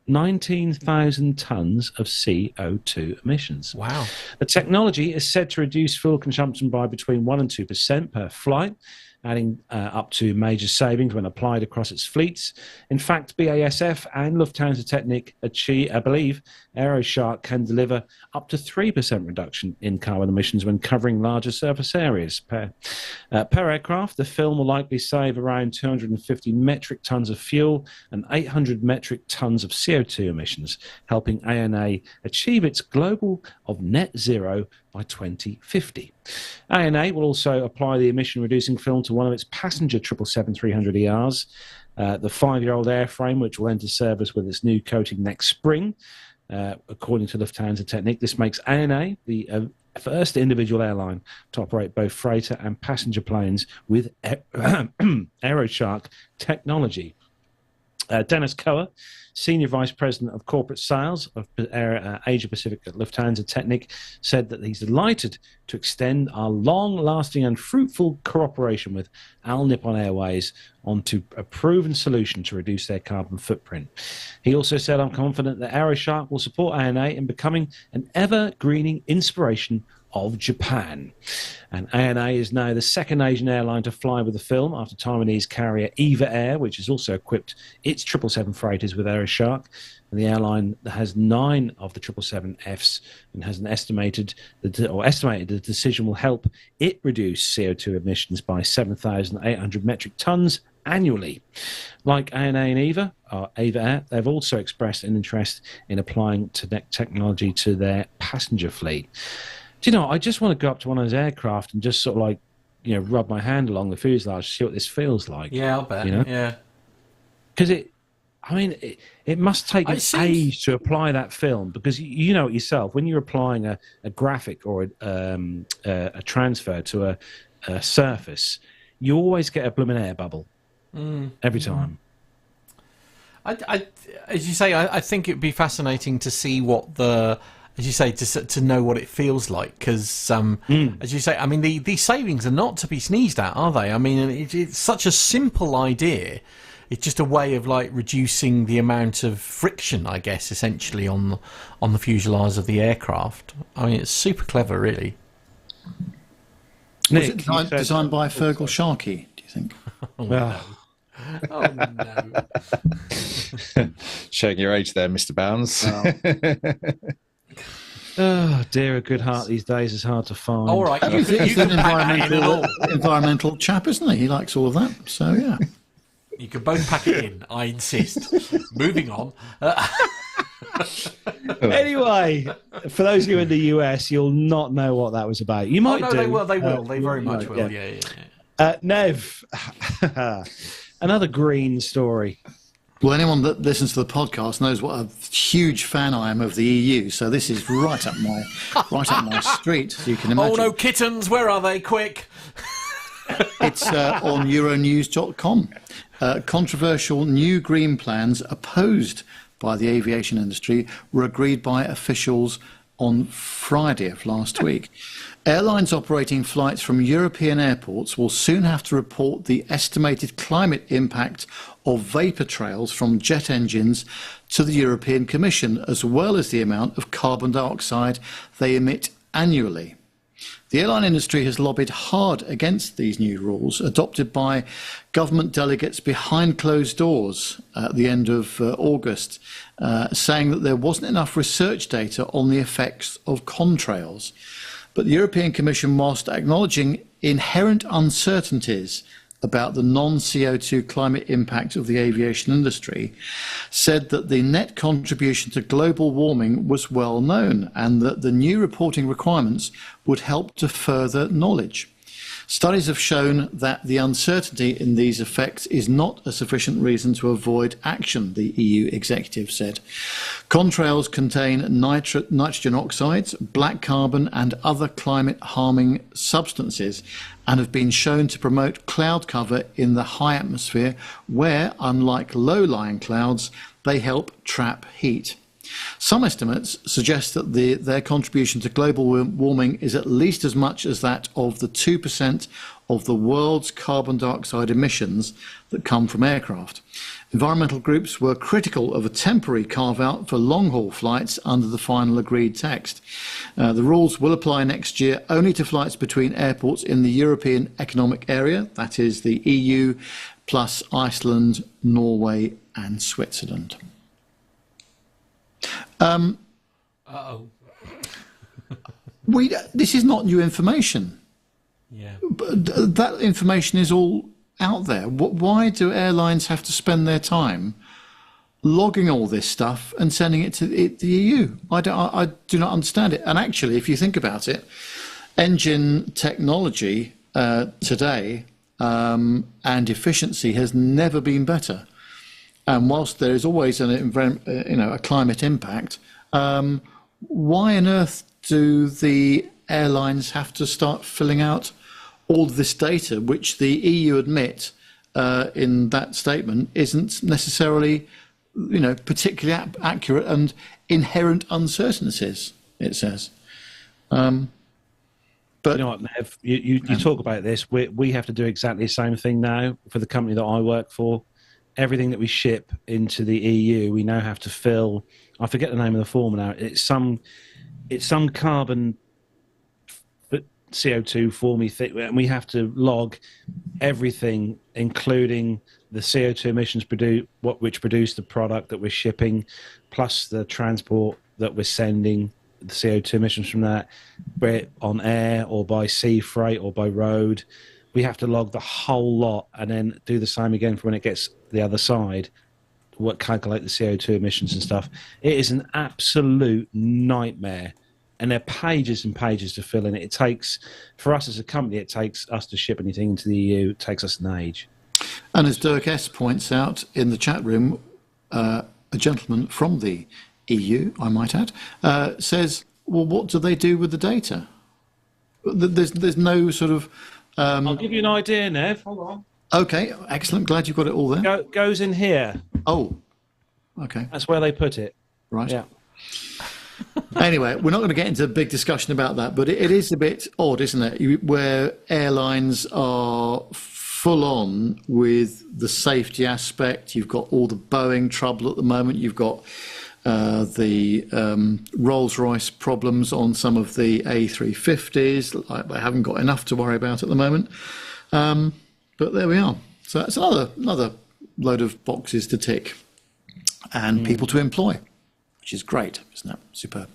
19,000 tons of CO2 emissions. Wow. The technology is said to reduce fuel consumption by between 1% and 2% per flight, adding up to major savings when applied across its fleets. In fact, BASF and Lufthansa Technik believe Aeroshark can deliver up to 3% reduction in carbon emissions when covering larger surface areas. Per aircraft, the film will likely save around 250 metric tons of fuel and 800 metric tons of CO2 emissions, helping ANA achieve its global of net zero by 2050. ANA will also apply the emission-reducing film to one of its passenger 777-300ERs, the 5-year-old airframe, which will enter service with its new coating next spring. According to Lufthansa Technik, this makes ANA the first individual airline to operate both freighter and passenger planes with Aeroshark technology. Dennis Koer, Senior Vice President of Corporate Sales of Asia Pacific at Lufthansa Technik, said that he's delighted to extend our long-lasting and fruitful cooperation with All Nippon Airways onto a proven solution to reduce their carbon footprint. He also said, "I'm confident that Aeroshark will support ANA in becoming an ever-greening inspiration of Japan." And ANA is now the second Asian airline to fly with the film after Taiwanese carrier Eva Air, which has also equipped its 777 freighters with Aeroshark. And the airline has 9 of the 777Fs and has estimated the decision will help it reduce CO2 emissions by 7,800 metric tons annually. Like ANA and Eva Air, they've also expressed an interest in applying technology to their passenger fleet. Do you know, I just want to go up to one of those aircraft and just sort of rub my hand along the fuselage, see what this feels like. Yeah, I'll bet. Yeah. Because it must take an age to apply that film, because you know it yourself, when you're applying a graphic or a transfer to a surface, you always get a blooming air bubble every time. As you say, I think it'd be fascinating to see what as you say, to know what it feels like, because as you say, the savings are not to be sneezed at, are they? It's such a simple idea. It's just a way of reducing the amount of friction, I guess, essentially on the fuselage of the aircraft. It's super clever, really. Nick, was it designed by Fergal Sharkey, do you think? Well, oh no! Showing your age there, Mr. Bounds. Oh dear, a good heart these days is hard to find. All right, He's an environmental chap, isn't he? He likes all of that, so yeah. You can both pack it in, I insist. Moving on. Anyway, for those of you in the US, you'll not know what that was about. You might do. They will. They very much will. Yeah. Nev, another green story. Well, anyone that listens to the podcast knows what a huge fan I am of the EU. So this is right up my street. So you can imagine. Oh no, kittens! Where are they? Quick! It's on Euronews.com. Controversial new green plans opposed by the aviation industry were agreed by officials on Friday of last week. Airlines operating flights from European airports will soon have to report the estimated climate impact of vapour trails from jet engines to the European Commission, as well as the amount of carbon dioxide they emit annually. The airline industry has lobbied hard against these new rules, adopted by government delegates behind closed doors at the end of August, saying that there wasn't enough research data on the effects of contrails. But the European Commission, whilst acknowledging inherent uncertainties about the non-CO2 climate impact of the aviation industry, said that the net contribution to global warming was well known and that the new reporting requirements would help to further knowledge. Studies have shown that the uncertainty in these effects is not a sufficient reason to avoid action, the EU executive said. Contrails contain nitrogen oxides, black carbon and other climate-harming substances and have been shown to promote cloud cover in the high atmosphere where, unlike low-lying clouds, they help trap heat. Some estimates suggest that their contribution to global warming is at least as much as that of the 2% of the world's carbon dioxide emissions that come from aircraft. Environmental groups were critical of a temporary carve-out for long-haul flights under the final agreed text. The rules will apply next year only to flights between airports in the European Economic Area, that is the EU, plus Iceland, Norway and Switzerland. This is not new information. Yeah. But that information is all out there. Why do airlines have to spend their time logging all this stuff and sending it to the EU? I do not understand it. And actually, if you think about it, engine technology today and efficiency has never been better. And whilst there is always a climate impact, why on earth do the airlines have to start filling out all this data, which the EU admit in that statement isn't necessarily, particularly accurate and inherent uncertainties? It says. But you know what, Nev? You talk about this. We have to do exactly the same thing now for the company that I work for. Everything that we ship into the EU, we now have to fill. I forget the name of the form now. It's some carbon CO2 formy thing, and we have to log everything, including the CO2 emissions which produce the product that we're shipping, plus the transport that we're sending, the CO2 emissions from that, be it on air or by sea freight or by road. We have to log the whole lot and then do the same again for when it gets the other side, calculate the CO2 emissions and stuff. It is an absolute nightmare. And there are pages and pages to fill in. It takes, for us as a company, it takes us to ship anything into the EU, it takes us an age. And as Dirk S. points out in the chat room, a gentleman from the EU, I might add, says, well, what do they do with the data? There's no sort of... I'll give you an idea, Nev. Hold on. Okay, excellent. Glad you've got it all there. Goes in here. Oh, okay. That's where they put it. Right. Yeah. Anyway, we're not going to get into a big discussion about that, but it is a bit odd, isn't it? Where airlines are full on with the safety aspect. You've got all the Boeing trouble at the moment. You've got the Rolls-Royce problems on some of the A350s. They haven't got enough to worry about at the moment. But there we are. So that's another load of boxes to tick and people to employ, which is great, isn't it? Superb.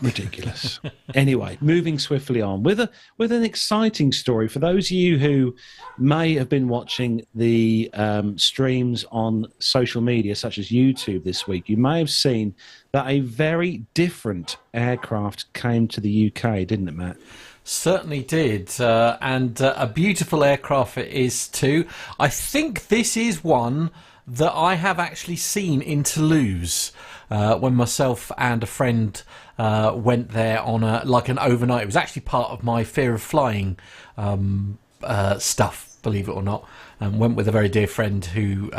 Ridiculous. Anyway, moving swiftly on with an exciting story for those of you who may have been watching the streams on social media such as YouTube this week. You may have seen that a very different aircraft came to the UK, didn't it, Matt? Certainly did, and a beautiful aircraft it is too. I think this is one that I have actually seen in Toulouse when myself and a friend went there on an overnight. It was actually part of my fear of flying stuff, believe it or not. Went with a very dear friend who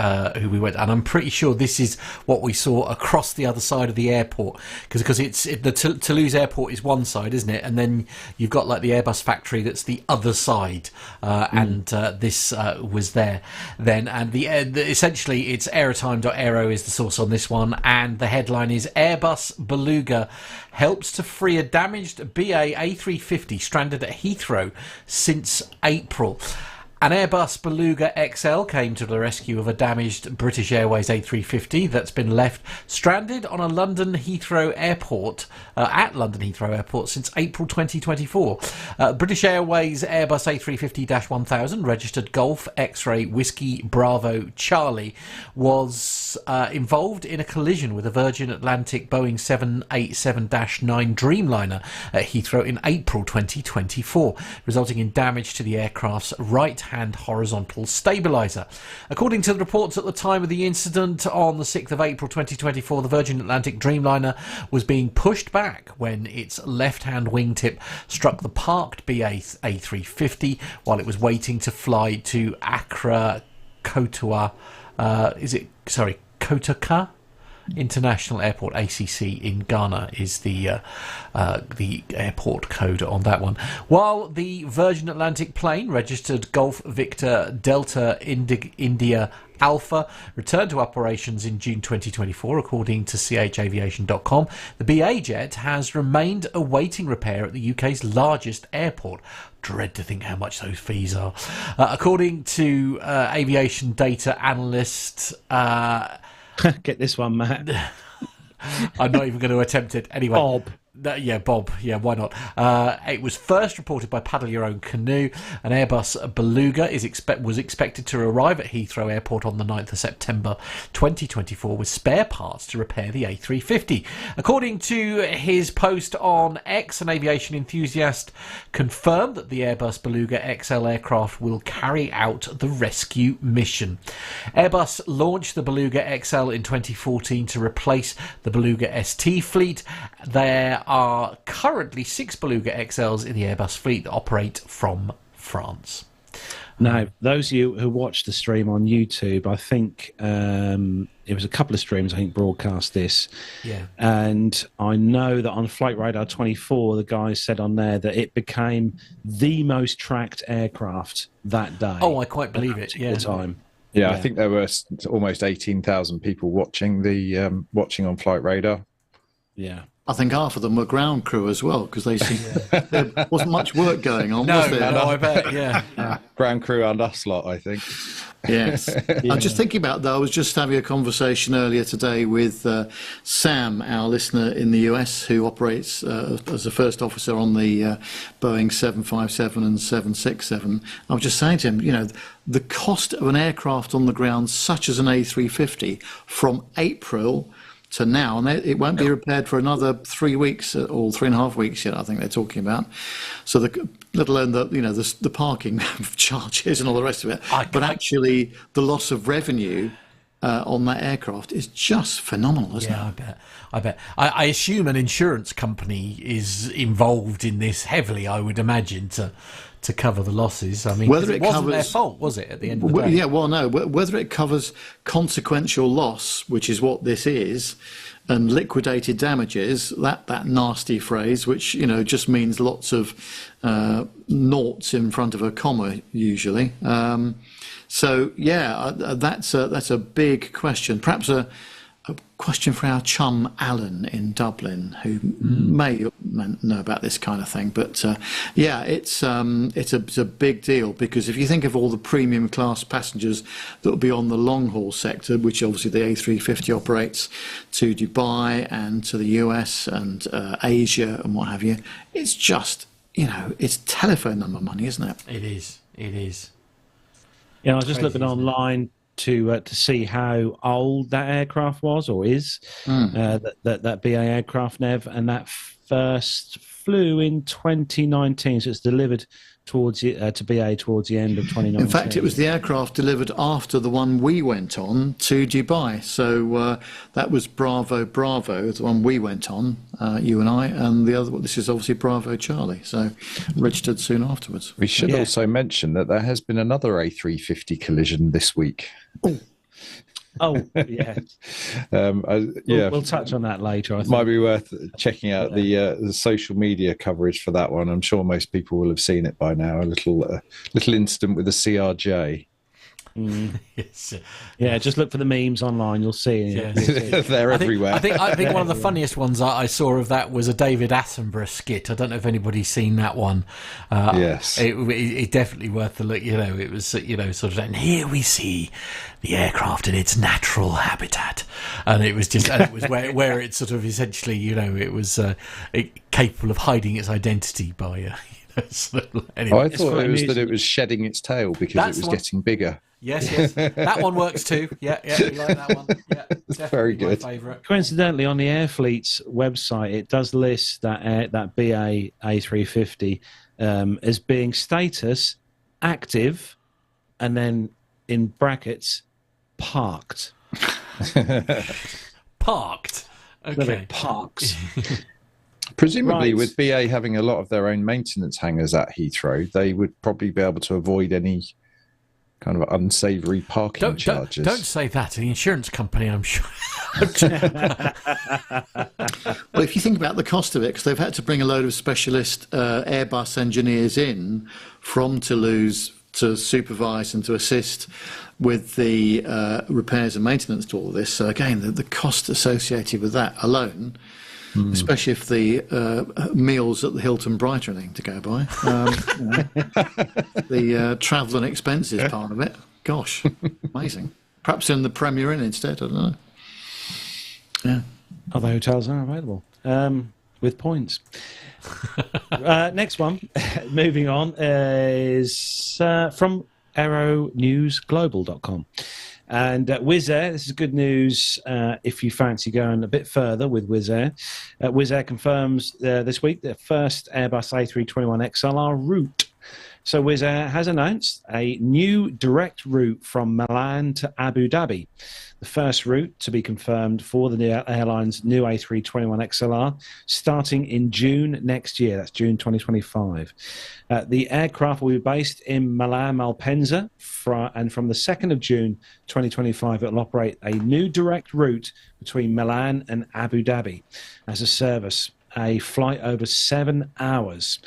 we went, and I'm pretty sure this is what we saw across the other side of the airport, because the Toulouse airport is one side, isn't it? And then you've got like the Airbus factory that's the other side, and this was there then. And essentially it's aerotime.aero is the source on this one, and the headline is Airbus Beluga helps to free a damaged BA A350 stranded at Heathrow since April. An Airbus Beluga XL came to the rescue of a damaged British Airways A350 that's been left stranded on a London Heathrow Airport, at London Heathrow Airport since April 2024. British Airways Airbus A350-1000 registered Golf X-Ray Whiskey Bravo Charlie was involved in a collision with a Virgin Atlantic Boeing 787-9 Dreamliner at Heathrow in April 2024, resulting in damage to the aircraft's right-hand horizontal stabiliser. According to the reports at the time of the incident on the 6th of April 2024, the Virgin Atlantic Dreamliner was being pushed back when its left-hand wingtip struck the parked BA A350 while it was waiting to fly to Accra Kotoa. Kotoka International Airport, ACC, in Ghana is the airport code on that one. While the Virgin Atlantic plane registered Golf Victor Delta India Alpha returned to operations in June 2024, according to chaviation.com, the BA jet has remained awaiting repair at the UK's largest airport. Dread to think how much those fees are. According to aviation data analyst... Get this one, Matt. I'm not even going to attempt it. Anyway. Bob. Bob. Yeah, why not? It was first reported by Paddle Your Own Canoe. An Airbus Beluga was expected to arrive at Heathrow Airport on the 9th of September 2024 with spare parts to repair the A350. According to his post on X, an aviation enthusiast confirmed that the Airbus Beluga XL aircraft will carry out the rescue mission. Airbus launched the Beluga XL in 2014 to replace the Beluga ST fleet. There are currently 6 Beluga XLs in the Airbus fleet that operate from France. Now, those of you who watched the stream on YouTube, I think it was a couple of streams, I think, broadcast this. Yeah. And I know that on Flight Radar 24, the guys said on there that it became the most tracked aircraft that day. Oh, I quite believe it. Yeah. Time. Yeah, I think there were almost 18,000 people watching watching on Flight Radar. Yeah. I think half of them were ground crew as well, because there wasn't much work going on, was there? No, I bet, yeah. Ground crew and us lot, I think. Yes. I'm just thinking about that. I was just having a conversation earlier today with Sam, our listener in the US, who operates as a first officer on the Boeing 757 and 767. I was just saying to him, the cost of an aircraft on the ground, such as an A350, from April to now, and it won't be repaired for another 3 weeks or 3.5 weeks yet, I think they're talking about. So let alone the parking charges and all the rest of it. But actually, the loss of revenue on that aircraft is just phenomenal, isn't it? I bet. I assume an insurance company is involved in this heavily, I would imagine, to cover the losses. I mean, whether it wasn't covers, their fault, was it, at the end of the day? Yeah, well, no. Whether it covers consequential loss, which is what this is, and liquidated damages, that nasty phrase, which just means lots of noughts in front of a comma usually. So yeah, that's a big question. Perhaps a question for our chum Alan in Dublin, who may know about this kind of thing. But yeah, it's a big deal, because if you think of all the premium class passengers that will be on the long haul sector, which obviously the A350 operates to Dubai and to the US and Asia and what have you, it's just it's telephone number money, isn't it? It is. Yeah, I was just looking online to see how old that aircraft was or is, that BA aircraft, Nev, and that first flew in 2019, so it's delivered towards to BA towards the end of 2019. In fact, it was the aircraft delivered after the one we went on to Dubai. So that was Bravo, the one we went on, you and I, and the other. This is obviously Bravo Charlie. So registered soon afterwards. We should also mention that there has been another A350 collision this week. Oh, yeah. We'll touch on that later. I think. Might be worth checking out the social media coverage for that one. I'm sure most people will have seen it by now. A little incident with a CRJ. Yes. Yeah, just look for the memes online. You'll see. Yes. They're everywhere. I think one of the funniest ones I saw of that was a David Attenborough skit. I don't know if anybody's seen that one. Yes. It's definitely worth the look. It was, sort of, and here we see the aircraft in its natural habitat. And it was just, it was where it sort of essentially, it was capable of hiding its identity by, anyway. I thought it was that it was shedding its tail because it was getting bigger. Yes, that one works too. Yeah, we like that one. Yeah, it's very good. My favourite. Coincidentally, on the Airfleet's website, it does list that BA A350 as being status active, and then in brackets parked. Parked. Okay. Parked. Presumably, with BA having a lot of their own maintenance hangars at Heathrow, they would probably be able to avoid any kind of unsavoury parking charges. Don't say that to the insurance company, I'm sure. Well, if you think about the cost of it, because they've had to bring a load of specialist Airbus engineers in from Toulouse to supervise and to assist with the repairs and maintenance to all this. So again, the cost associated with that alone, especially if the meals at the Hilton Bright are anything to go by, the travel and expenses part of it, gosh, amazing. Perhaps in the Premier Inn instead, I don't know. Yeah. Other hotels are available with points. Next one, moving on, is from aeronewsglobal.com. And Wizz Air, this is good news if you fancy going a bit further with Wizz Air. Wizz Air confirms this week their first Airbus A321XLR route. So Wizz Air has announced a new direct route from Milan to Abu Dhabi. The first route to be confirmed for the airline's new A321XLR starting in June next year. That's June 2025. The aircraft will be based in Milan Malpensa, and from the 2nd of June 2025, it will operate a new direct route between Milan and Abu Dhabi as a service, a flight over 7 hours.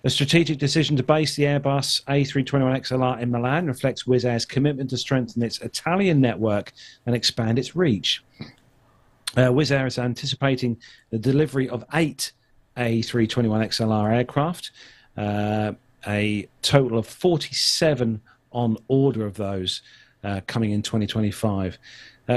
The strategic decision to base the Airbus A321XLR in Milan reflects Wizz Air's commitment to strengthen its Italian network and expand its reach. Wizz Air is anticipating the delivery of 8 A321XLR aircraft, a total of 47 on order of those coming in 2025.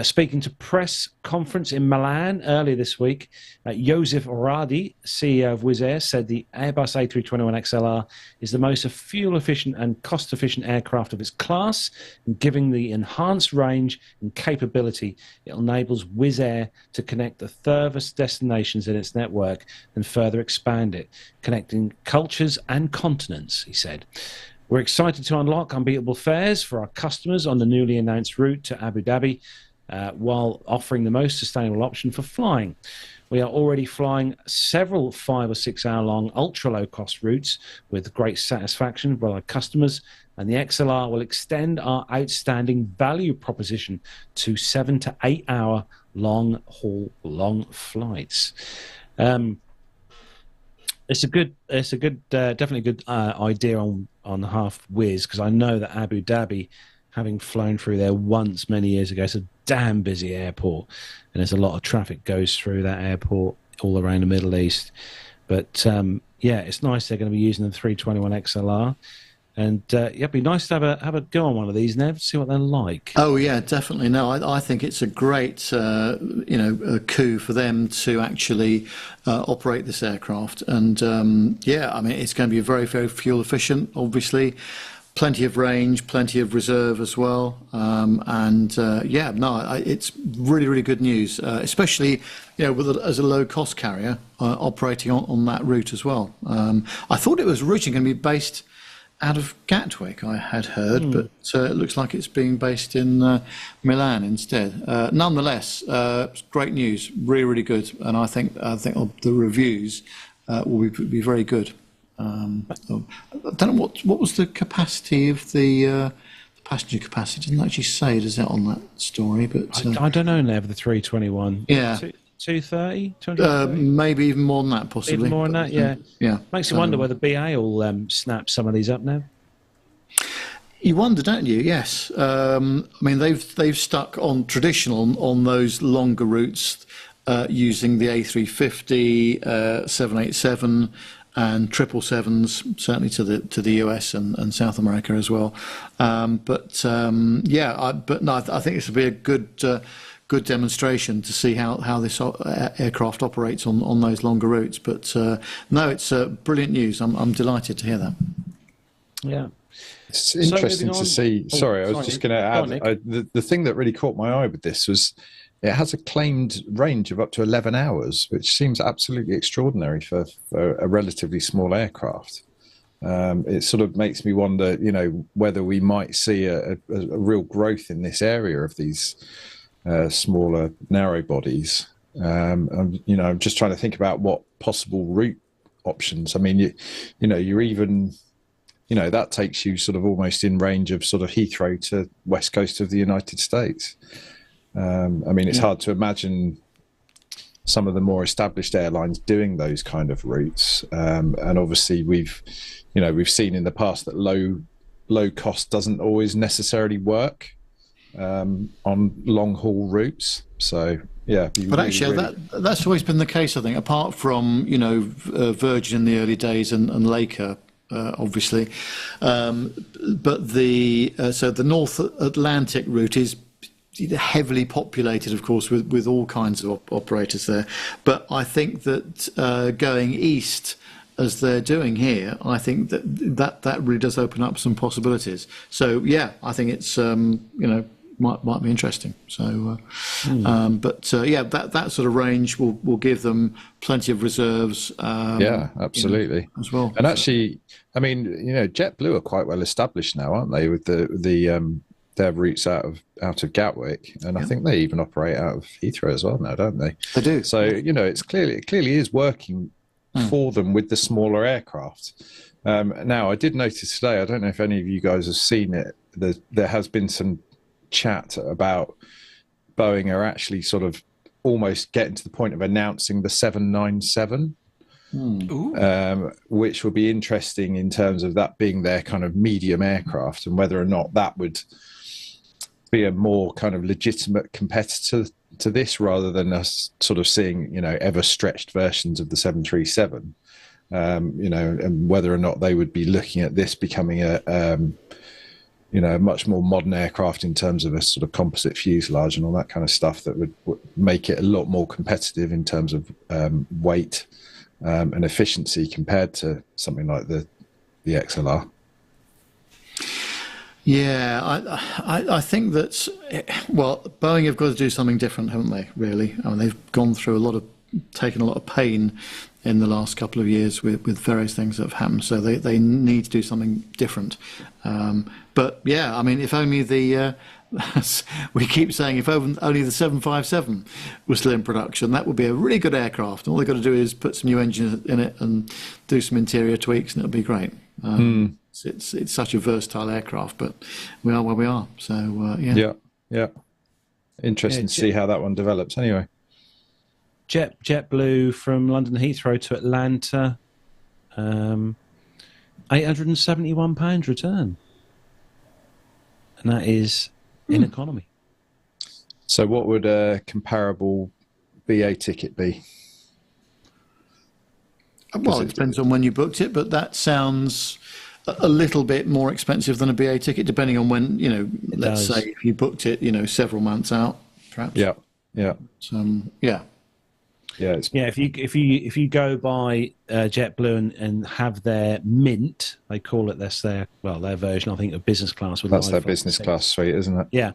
Speaking to press conference in Milan earlier this week, Joseph Radi, CEO of Wizz Air, said the Airbus A321XLR is the most fuel-efficient and cost-efficient aircraft of its class, and giving the enhanced range and capability, it enables Wizz Air to connect the furthest destinations in its network and further expand it, connecting cultures and continents, he said. We're excited to unlock unbeatable fares for our customers on the newly announced route to Abu Dhabi, while offering the most sustainable option for flying. We are already flying several 5 or 6 hour long ultra low cost routes with great satisfaction for our customers, and the XLR will extend our outstanding value proposition to 7 to 8 hour long haul flights. It's a good, definitely a good idea on half Wizz, because I know that Abu Dhabi, having flown through there once many years ago, it's a damn busy airport, and there's a lot of traffic goes through that airport all around the Middle East. But it's nice they're going to be using the 321XLR, and it'd be nice to have a go on one of these, Nev, see what they're like. Oh yeah, definitely. No, I think it's a great a coup for them to actually operate this aircraft, and I mean, it's going to be very, very fuel efficient, obviously. Plenty of range, plenty of reserve as well, it's really, really good news, especially as a low-cost carrier operating on that route as well. I thought it was originally going to be based out of Gatwick, I had heard, but it looks like it's being based in Milan instead. Nonetheless, it's great news, really, really good, and I think the reviews will be very good. I don't know what was the capacity of the passenger capacity. It doesn't actually say, does it, on that story? But I don't know, Nev, the 321. Yeah. 230? 230? Maybe even more than that, possibly. Even more than that, yeah. Yeah. Makes you wonder whether BA will snap some of these up now. You wonder, don't you? Yes. I mean, they've stuck on traditional on those longer routes using the A350, 787, and 777s, certainly to the US and South America as well. But no, I think this would be a good demonstration to see how this aircraft operates on those longer routes. But no, it's brilliant news. I'm delighted to hear that. Yeah. It's interesting to see. Sorry, I was just going to add, the thing that really caught my eye with this was it has a claimed range of up to 11 hours, which seems absolutely extraordinary for a relatively small aircraft. It sort of makes me wonder, whether we might see a real growth in this area of these smaller narrow bodies. I'm just trying to think about what possible route options. I mean, you're even... that takes you sort of almost in range of sort of Heathrow to west coast of the United States. It's hard to imagine some of the more established airlines doing those kind of routes. And obviously we've seen in the past that low cost doesn't always necessarily work on long haul routes. So but really, actually, that's always been the case, I think, apart from Virgin in the early days and Laker. Obviously, but the North Atlantic route is heavily populated, of course, with all kinds of operators there. But I think that going east, as they're doing here, I think that really does open up some possibilities. So I think it's might be interesting. So, that sort of range will give them plenty of reserves. Absolutely, as well. And actually, JetBlue are quite well established now, aren't they? With their routes out of Gatwick, and I think they even operate out of Heathrow as well now, don't they? They do. So it clearly is working for them with the smaller aircraft. Now, I did notice today. I don't know if any of you guys have seen it. There has been some chat about Boeing are actually sort of almost getting to the point of announcing the 797, which will be interesting in terms of that being their kind of medium aircraft and whether or not that would be a more kind of legitimate competitor to this rather than us sort of seeing, ever stretched versions of the 737, and whether or not they would be looking at this becoming a much more modern aircraft in terms of a sort of composite fuselage and all that kind of stuff that would make it a lot more competitive in terms of weight and efficiency compared to something like the XLR. Yeah, I think that, Boeing have got to do something different, haven't they, really? I mean, they've gone through taken a lot of pain in the last couple of years with various things that have happened, so they need to do something different. But if only we keep saying if only the 757 was still in production, that would be a really good aircraft. All they've got to do is put some new engines in it and do some interior tweaks, and it'll be great. It's such a versatile aircraft, but we are where we are. So interesting to see how that one develops. Anyway. JetBlue from London Heathrow to Atlanta, £871 return, and that is in economy. So, what would a comparable BA ticket be? Well, it depends on when you booked it, but that sounds a little bit more expensive than a BA ticket, depending on when let's say if you booked it, several months out, perhaps. Yeah. If you go by JetBlue and have their Mint, they call it their version, I think, of business class. That's their business class suite, isn't it? Yeah.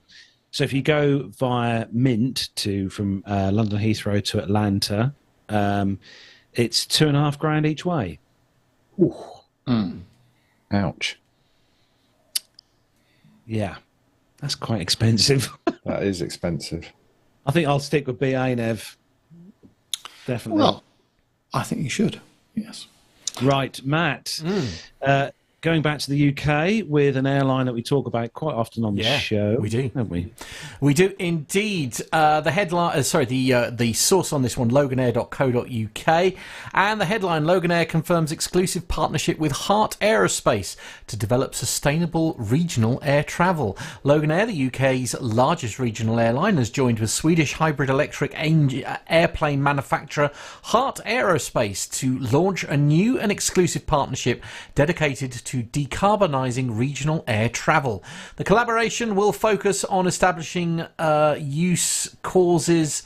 So if you go via Mint from London Heathrow to Atlanta, it's $2,500 each way. Ooh. Ouch. Yeah, that's quite expensive. That is expensive. I think I'll stick with BA, Nev. Definitely. Well, I think you should. Yes. Right, Matt. going back to the UK with an airline that we talk about quite often on the show. We do, don't we? We do indeed. The headline, the source on this one, loganair.co.uk, and the headline: Loganair confirms exclusive partnership with Heart Aerospace to develop sustainable regional air travel. Loganair, the UK's largest regional airline, has joined with Swedish hybrid electric airplane manufacturer Heart Aerospace to launch a new and exclusive partnership dedicated to decarbonising regional air travel. The collaboration will focus on establishing use cases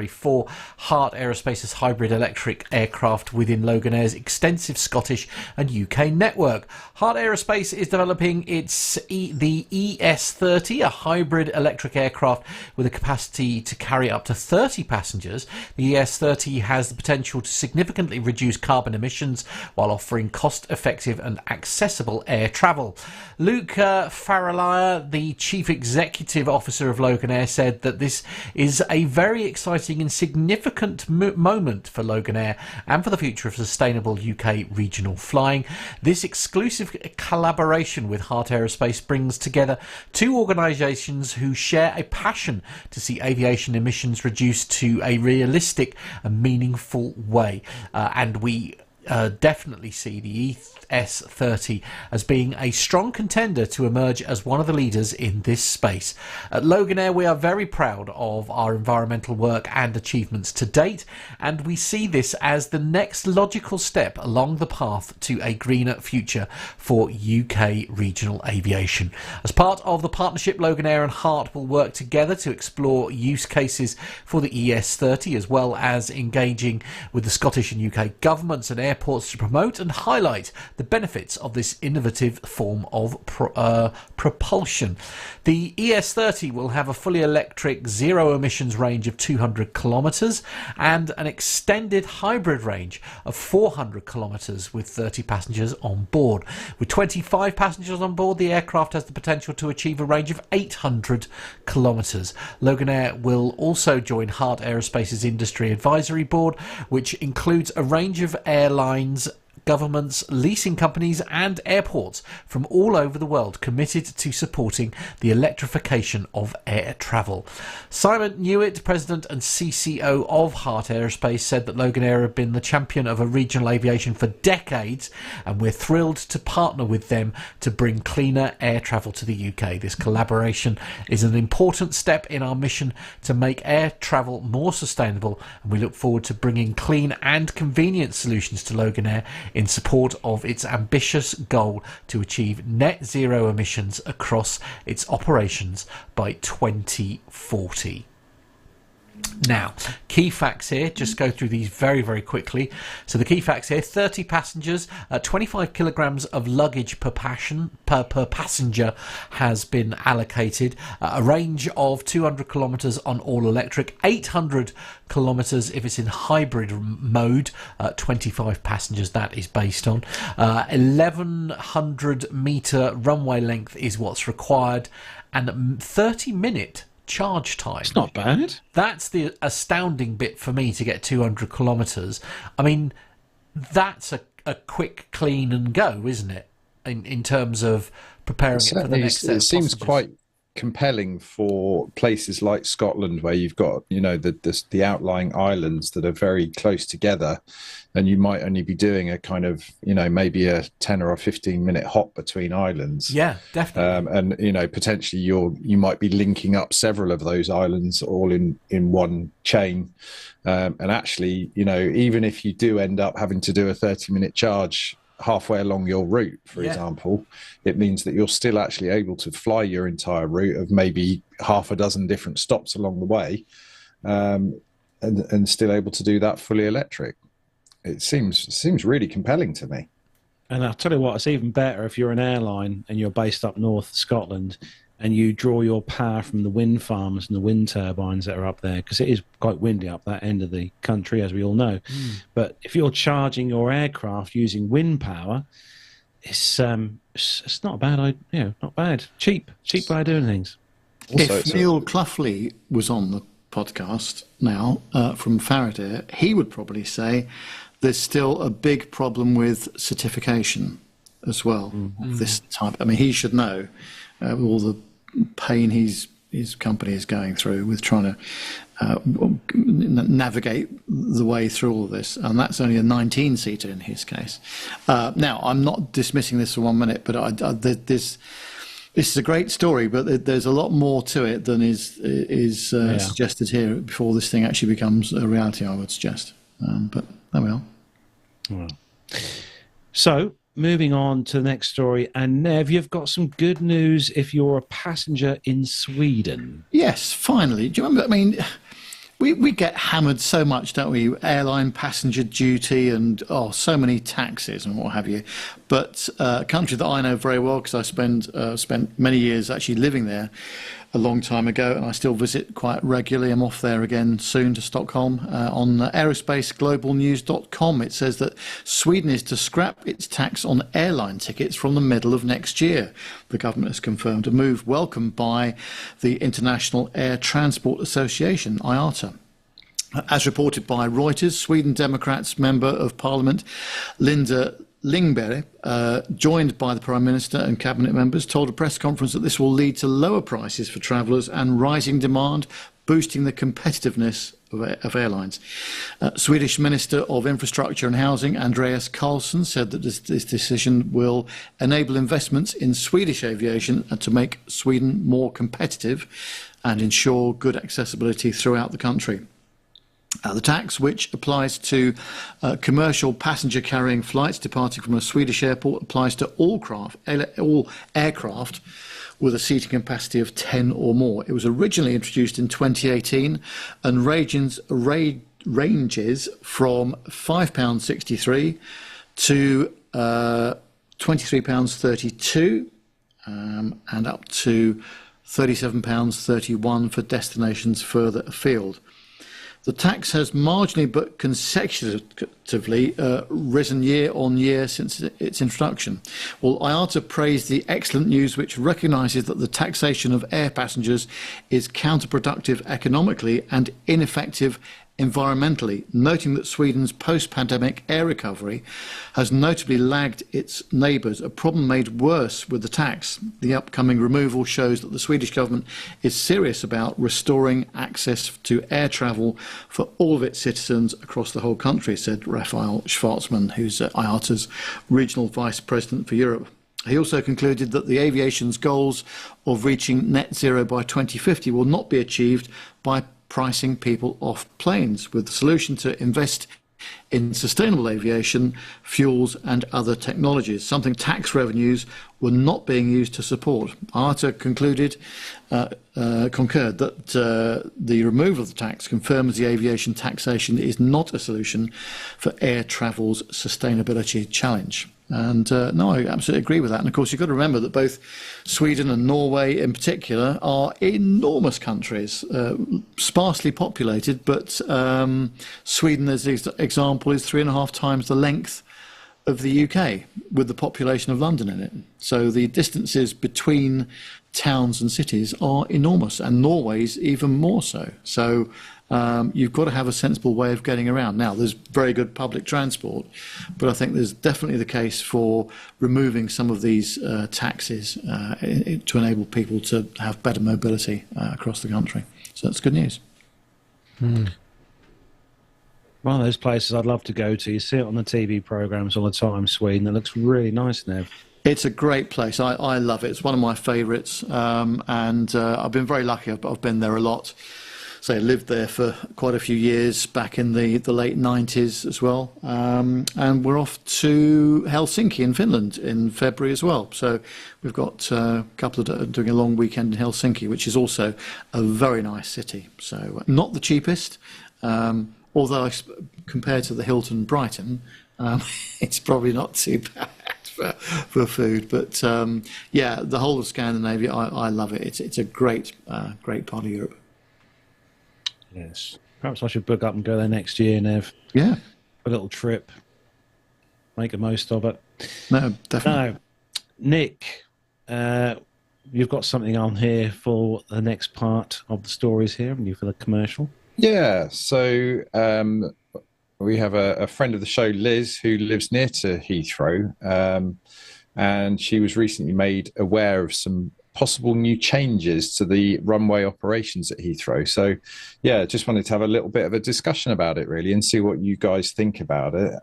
for Heart Aerospace's hybrid electric aircraft within Loganair's extensive Scottish and UK network. Heart Aerospace is developing the ES30, a hybrid electric aircraft with a capacity to carry up to 30 passengers. The ES30 has the potential to significantly reduce carbon emissions while offering cost-effective and accessible air travel. Luke Farrellier, the Chief Executive Officer of Loganair, said that this is a very exciting and significant moment for Loganair and for the future of sustainable UK regional flying. This exclusive collaboration with Heart Aerospace brings together two organisations who share a passion to see aviation emissions reduced to a realistic and meaningful way. And we definitely see the ES30 as being a strong contender to emerge as one of the leaders in this space. At Loganair, we are very proud of our environmental work and achievements to date, and we see this as the next logical step along the path to a greener future for UK regional aviation. As part of the partnership, Loganair and Heart will work together to explore use cases for the ES30, as well as engaging with the Scottish and UK governments and airports to promote and highlight the benefits of this innovative form of propulsion. The ES30 will have a fully electric zero emissions range of 200 kilometres and an extended hybrid range of 400 kilometres with 30 passengers on board. With 25 passengers on board, the aircraft has the potential to achieve a range of 800 kilometres. Loganair will also join Heart Aerospace's Industry Advisory Board, which includes a range of airlines, governments, leasing companies and airports from all over the world committed to supporting the electrification of air travel. Simon Newitt, President and CCO of Heart Aerospace, said that Loganair have been the champion of a regional aviation for decades, and we're thrilled to partner with them to bring cleaner air travel to the UK. This collaboration is an important step in our mission to make air travel more sustainable, and we look forward to bringing clean and convenient solutions to Loganair in support of its ambitious goal to achieve net zero emissions across its operations by 2040. Now, key facts here, just go through these very, very quickly. So the key facts here: 30 passengers, 25 kilograms of luggage per passenger has been allocated, a range of 200 kilometres on all electric, 800 kilometres if it's in hybrid mode, 25 passengers that is based on. 1100 metre runway length is what's required, and 30-minute charge time. It's not bad. That's the astounding bit for me, to get 200 kilometres. I mean, that's a quick clean and go, isn't it? In terms of preparing it for the next set of It seems passengers. quite compelling for places like Scotland, where you've got, you know, the outlying islands that are very close together, and you might only be doing a kind of, you know, maybe a 10 or a 15-minute hop between islands. Yeah, definitely. And, you know, potentially you might be linking up several of those islands all in one chain. And actually, you know, even if you do end up having to do a 30-minute charge halfway along your route, for example, it means that you're still actually able to fly your entire route of maybe half a dozen different stops along the way, and still able to do that fully electric. It seems really compelling to me. And I'll tell you what, it's even better if you're an airline and you're based up north Scotland and you draw your power from the wind farms and the wind turbines that are up there, because it is quite windy up that end of the country, as we all know. But if you're charging your aircraft using wind power, it's not a bad idea. Not bad. Cheap way of doing things. Also, If Neil Cloughley was on the podcast now from Faraday, he would probably say there's still a big problem with certification. as well of this type. I mean, he should know all the pain his company is going through with trying to navigate the way through all of this, and that's only a 19-seater in his case. Now, I'm not dismissing this for 1 minute, but this is a great story, but there's a lot more to it than is suggested here before this thing actually becomes a reality, I would suggest. But there we are. Well. So, moving on to the next story, and Nev, you've got some good news if you're a passenger in Sweden. Yes, finally. Do you remember? I mean, we get hammered so much, don't we? Airline passenger duty and so many taxes and what have you. But a country that I know very well because I spent many years actually living there a long time ago, and I still visit quite regularly. I'm off there again soon to Stockholm. On aerospaceglobalnews.com, it says that Sweden is to scrap its tax on airline tickets from the middle of next year. The government has confirmed a move welcomed by the International Air Transport Association, IATA. As reported by Reuters, Sweden Democrats Member of Parliament Linda Lingberg, joined by the Prime Minister and Cabinet members, told a press conference that this will lead to lower prices for travellers and rising demand, boosting the competitiveness of airlines. Swedish Minister of Infrastructure and Housing, Andreas Carlsson, said that this decision will enable investments in Swedish aviation and to make Sweden more competitive and ensure good accessibility throughout the country. The tax, which applies to commercial passenger-carrying flights departing from a Swedish airport, applies to all aircraft with a seating capacity of 10 or more. It was originally introduced in 2018 and ranges from £5.63 to £23.32 and up to £37.31 for destinations further afield. The tax has marginally but consecutively risen year on year since its introduction. Well, IATA praised the excellent news, which recognises that the taxation of air passengers is counterproductive economically and ineffective environmentally, noting that Sweden's post-pandemic air recovery has notably lagged its neighbours, a problem made worse with the tax. The upcoming removal shows that the Swedish government is serious about restoring access to air travel for all of its citizens across the whole country, said Raphael Schwarzman, who's IATA's regional vice president for Europe. He also concluded that the aviation's goals of reaching net zero by 2050 will not be achieved by pricing people off planes, with the solution to invest in sustainable aviation, fuels and other technologies, something tax revenues were not being used to support. IATA concurred that the removal of the tax confirms the aviation taxation is not a solution for air travel's sustainability challenge. And no, I absolutely agree with that. And of course, you've got to remember that both Sweden and Norway in particular are enormous countries, sparsely populated, but Sweden, as an example, is 3.5 times the length of the UK, with the population of London in it. So the distances between towns and cities are enormous, and Norway's even more so. So you've got to have a sensible way of getting around. Now, there's very good public transport, but I think there's definitely the case for removing some of these taxes to enable people to have better mobility across the country. So that's good news. One of those places I'd love to go to. You see it on the TV programmes all the time, Sweden. It looks really nice, Nev. It's a great place. I love it. It's one of my favourites, and I've been very lucky. I've been there a lot. So I lived there for quite a few years back in the late 90s as well. And we're off to Helsinki in Finland in February as well. So we've got a couple of doing a long weekend in Helsinki, which is also a very nice city. So not the cheapest, although compared to the Hilton Brighton, it's probably not too bad for food. But yeah, the whole of Scandinavia, I love it. It's a great part of Europe. Yes. Perhaps I should book up and go there next year, Nev. Yeah. A little trip. Make the most of it. No, definitely. No. Nick, you've got something on here for the next part of the stories here, and you for the commercial. Yeah. So we have a friend of the show, Liz, who lives near to Heathrow. and she was recently made aware of some possible new changes to the runway operations at Heathrow. So, yeah, just wanted to have a little bit of a discussion about it, really, and see what you guys think about it.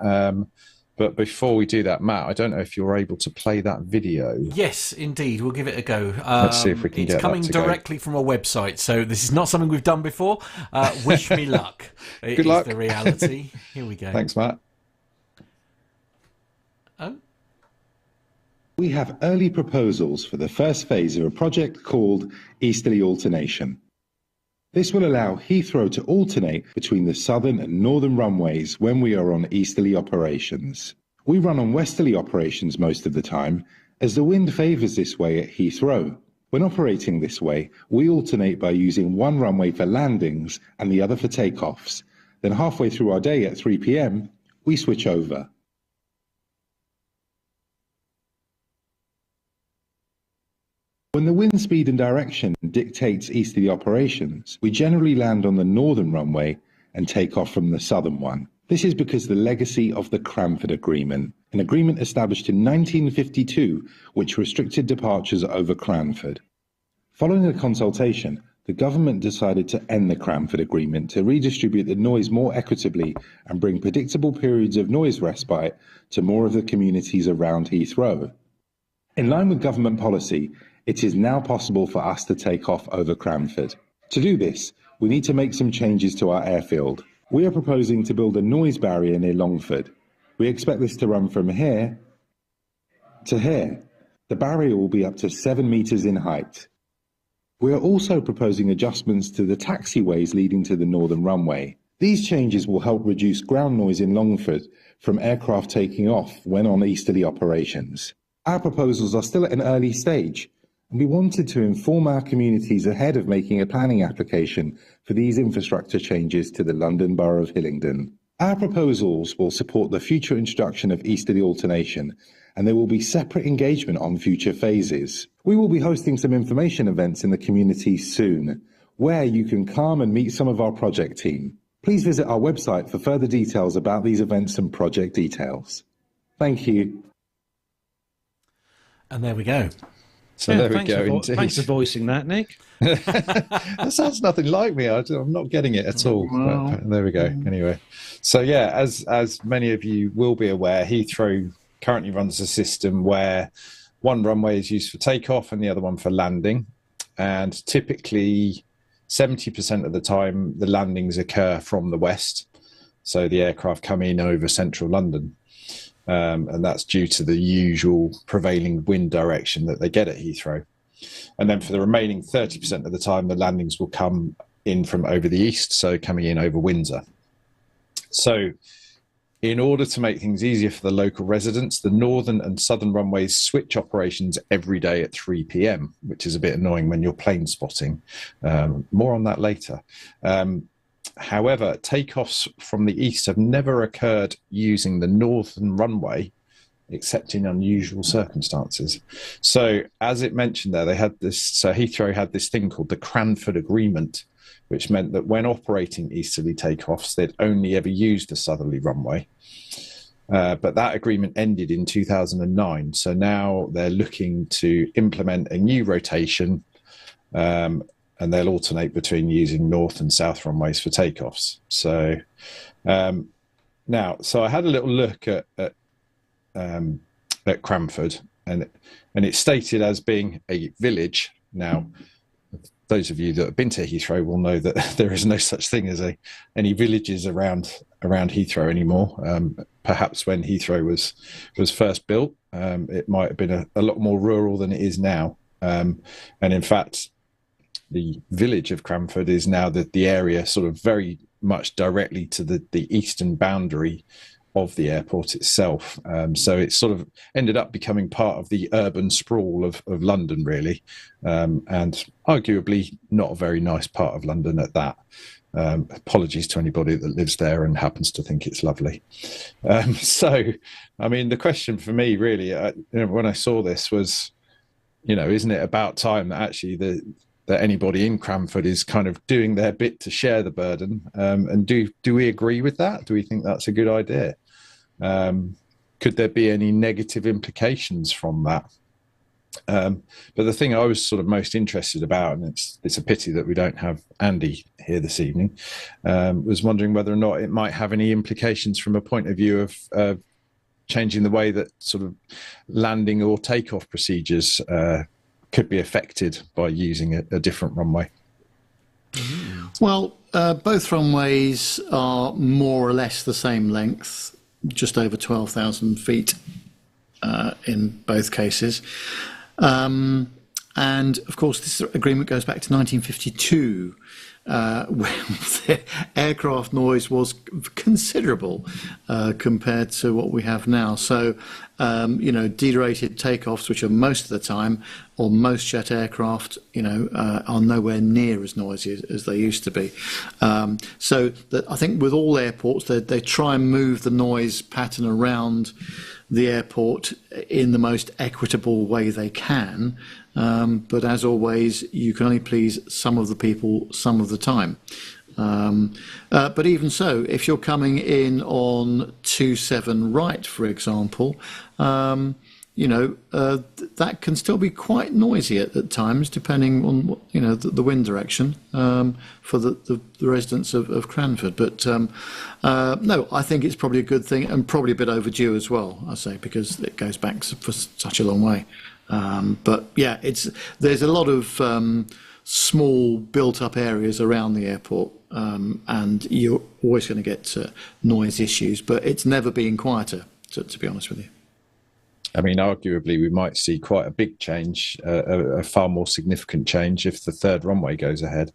But before we do that, Matt, I don't know if you're able to play that video. Yes, indeed. We'll give it a go. Let's see if we can get that to go. It's coming directly from a website, so this is not something we've done before. Wish me luck. Good luck. The reality. Here we go. Thanks, Matt. Oh. We have early proposals for the first phase of a project called Easterly Alternation. This will allow Heathrow to alternate between the southern and northern runways when we are on easterly operations. We run on westerly operations most of the time, as the wind favours this way at Heathrow. When operating this way, we alternate by using one runway for landings and the other for takeoffs. Then halfway through our day at 3 p.m, we switch over. When the wind speed and direction dictates easterly operations, we generally land on the northern runway and take off from the southern one. This is because the legacy of the Cranford Agreement, an agreement established in 1952 which restricted departures over Cranford. Following a consultation, the government decided to end the Cranford Agreement to redistribute the noise more equitably and bring predictable periods of noise respite to more of the communities around Heathrow. In line with government policy, it is now possible for us to take off over Cranford. To do this, we need to make some changes to our airfield. We are proposing to build a noise barrier near Longford. We expect this to run from here to here. The barrier will be up to 7 metres in height. We are also proposing adjustments to the taxiways leading to the northern runway. These changes will help reduce ground noise in Longford from aircraft taking off when on easterly operations. Our proposals are still at an early stage, and we wanted to inform our communities ahead of making a planning application for these infrastructure changes to the London Borough of Hillingdon. Our proposals will support the future introduction of easterly alternation, and there will be separate engagement on future phases. We will be hosting some information events in the community soon, where you can come and meet some of our project team. Please visit our website for further details about these events and project details. Thank you. And there we go. So there we go. Thanks for voicing that, Nick. That sounds nothing like me. I'm not getting it at all. But there we go. Anyway, so yeah, as many of you will be aware, Heathrow currently runs a system where one runway is used for takeoff and the other one for landing. And typically 70% of the time, the landings occur from the west. So the aircraft come in over central London. And that's due to the usual prevailing wind direction that they get at Heathrow. And then for the remaining 30% of the time, the landings will come in from over the east, so coming in over Windsor. So in order to make things easier for the local residents, the northern and southern runways switch operations every day at 3 p.m, which is a bit annoying when you're plane spotting. More on that later. However, takeoffs from the east have never occurred using the northern runway, except in unusual circumstances. So, as it mentioned there, they had this. So Heathrow had this thing called the Cranford Agreement, which meant that when operating easterly takeoffs, they'd only ever use the southerly runway. But that agreement ended in 2009. So now they're looking to implement a new rotation. And they'll alternate between using north and south runways for takeoffs. So so I had a little look at Cranford, and it's stated as being a village. Now, those of you that have been to Heathrow will know that there is no such thing as any villages around Heathrow anymore. Perhaps when Heathrow was first built, it might have been a lot more rural than it is now. And in fact, the village of Cranford is now the area sort of very much directly to the eastern boundary of the airport itself. So it sort of ended up becoming part of the urban sprawl of London, really, and arguably not a very nice part of London at that. Apologies to anybody that lives there and happens to think it's lovely. So, I mean, the question for me really, when I saw this was, isn't it about time that actually that anybody in Cranford is kind of doing their bit to share the burden? And do we agree with that? Do we think that's a good idea? could there be any negative implications from that? But the thing I was sort of most interested about, and it's a pity that we don't have Andy here this evening, was wondering whether or not it might have any implications from a point of view of changing the way that sort of landing or takeoff procedures could be affected by using a different runway. Well, both runways are more or less the same length, just over 12,000 feet in both cases. And, of course, this agreement goes back to 1952, when the aircraft noise was considerable compared to what we have now. So, de-rated takeoffs, which are most of the time, or most jet aircraft, are nowhere near as noisy as they used to be. So I think with all airports, they try and move the noise pattern around the airport in the most equitable way they can. But as always, you can only please some of the people some of the time. But even so, if you're coming in on 27 right, for example, that can still be quite noisy at times, depending on the wind direction for the residents of Cranford. But no, I think it's probably a good thing, and probably a bit overdue as well, I say, because it goes back for such a long way. But yeah, there's a lot of small built-up areas around the airport, and you're always going to get noise issues, but it's never been quieter, to be honest with you. I mean, arguably, we might see quite a big change, a far more significant change if the third runway goes ahead.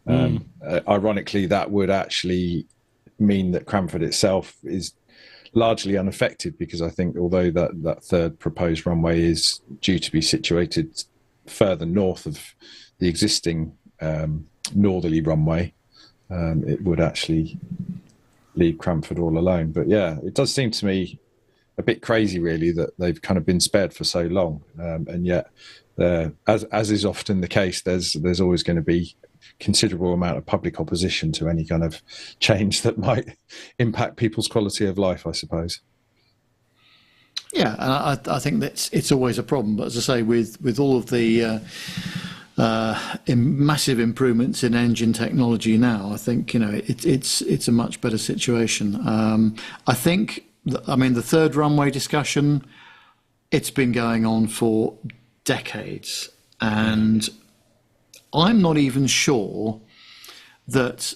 Ironically, that would actually mean that Cranford itself is largely unaffected, because I think although that third proposed runway is due to be situated further north of the existing northerly runway, it would actually leave Cranford all alone. But yeah, it does seem to me a bit crazy, really, that they've kind of been spared for so long, and yet, as is often the case, there's always going to be considerable amount of public opposition to any kind of change that might impact people's quality of life, I suppose. Yeah, and I think it's always a problem. But as I say, with all of the massive improvements in engine technology now, I think it's a much better situation. I think. The third runway discussion, it's been going on for decades, and I'm not even sure that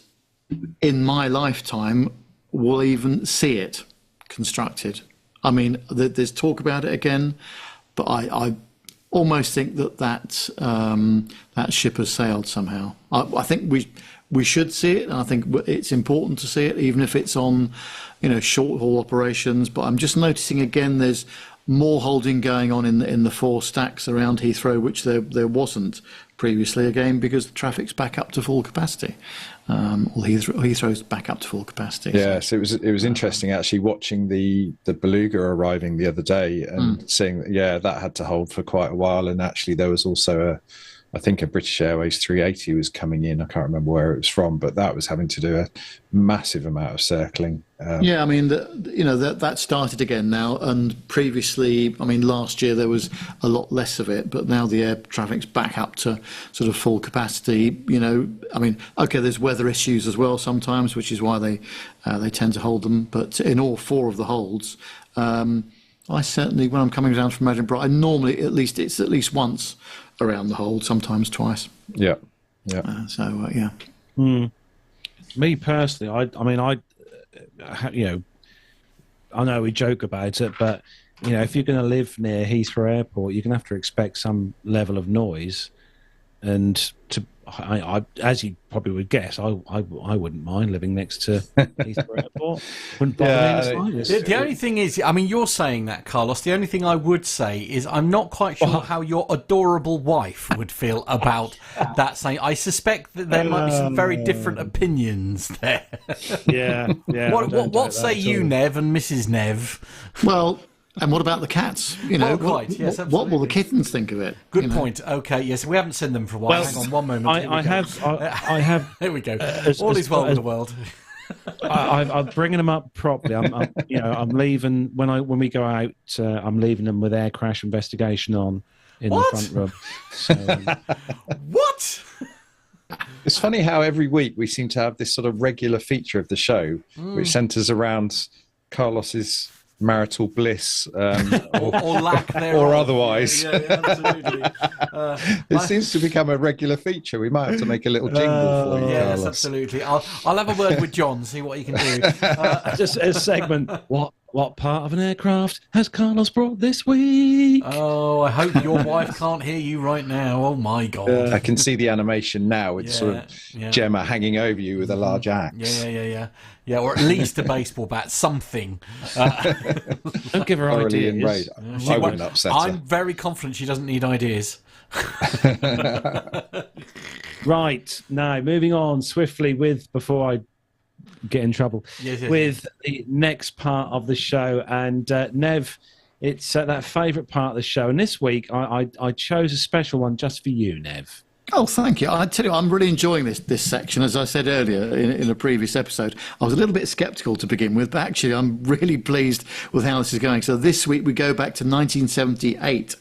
in my lifetime we'll even see it constructed. I mean, there's talk about it again, but I almost think that ship has sailed somehow. I think we should see it, and I think it's important to see it, even if it's on short haul operations. But I'm just noticing again there's more holding going on in the four stacks around Heathrow, which there wasn't previously, again because the traffic's back up to full capacity. Heathrow's back up to full capacity. Yes, so. It was interesting actually watching the Beluga arriving the other day and seeing that had to hold for quite a while, and actually there was also I think a British Airways 380 was coming in. I can't remember where it was from, but that was having to do a massive amount of circling. I mean, that started again now, and previously, I mean, last year there was a lot less of it, but now the air traffic's back up to sort of full capacity. I mean, okay, there's weather issues as well sometimes, which is why they tend to hold them. But in all four of the holds, I certainly, when I'm coming down from Edinburgh, I normally it's at least once around the hold, sometimes twice. Yeah. Me personally, I know we joke about it, but if you're going to live near Heathrow Airport, you're going to have to expect some level of noise, and I as you probably would guess, I wouldn't mind living next to Heathrow Airport. Wouldn't bother me in the slightest. The only thing is, I mean, you're saying that, Carlos. The only thing I would say is I'm not quite sure how your adorable wife would feel about that saying. I suspect that there might be some very different opinions there. Yeah. What say you, Nev, and Mrs. Nev? Well. And what about the cats? What will the kittens think of it? Good point. Okay, yes, we haven't seen them for a while. Hang on one moment. I have. Here we go. All is well in the world. I'm bringing them up properly. I'm leaving when we go out. I'm leaving them with air crash investigation on in the front room. So, What? It's funny how every week we seem to have this sort of regular feature of the show, which centres around Carlos's marital bliss, or lack thereof, or otherwise. Yeah, absolutely. It seems to become a regular feature. We might have to make a little jingle for you, yes, Carlos. absolutely. I'll have a word with John, see what he can do. just a segment. What part of an aircraft has Carlos brought this week? Oh, I hope your wife can't hear you right now. Oh my God! I can see the animation now. It's sort of Gemma hanging over you with a large axe. Yeah, or at least a baseball bat, something. Don't give her ideas. I wouldn't upset her. I'm very confident she doesn't need ideas. Right, now moving on swiftly before I get in trouble with the next part of the show. And Nev, it's that favourite part of the show. And this week I chose a special one just for you, Nev. Oh, thank you. I tell you, I'm really enjoying this section. As I said earlier in a previous episode, I was a little bit sceptical to begin with, but actually I'm really pleased with how this is going. So this week we go back to 1978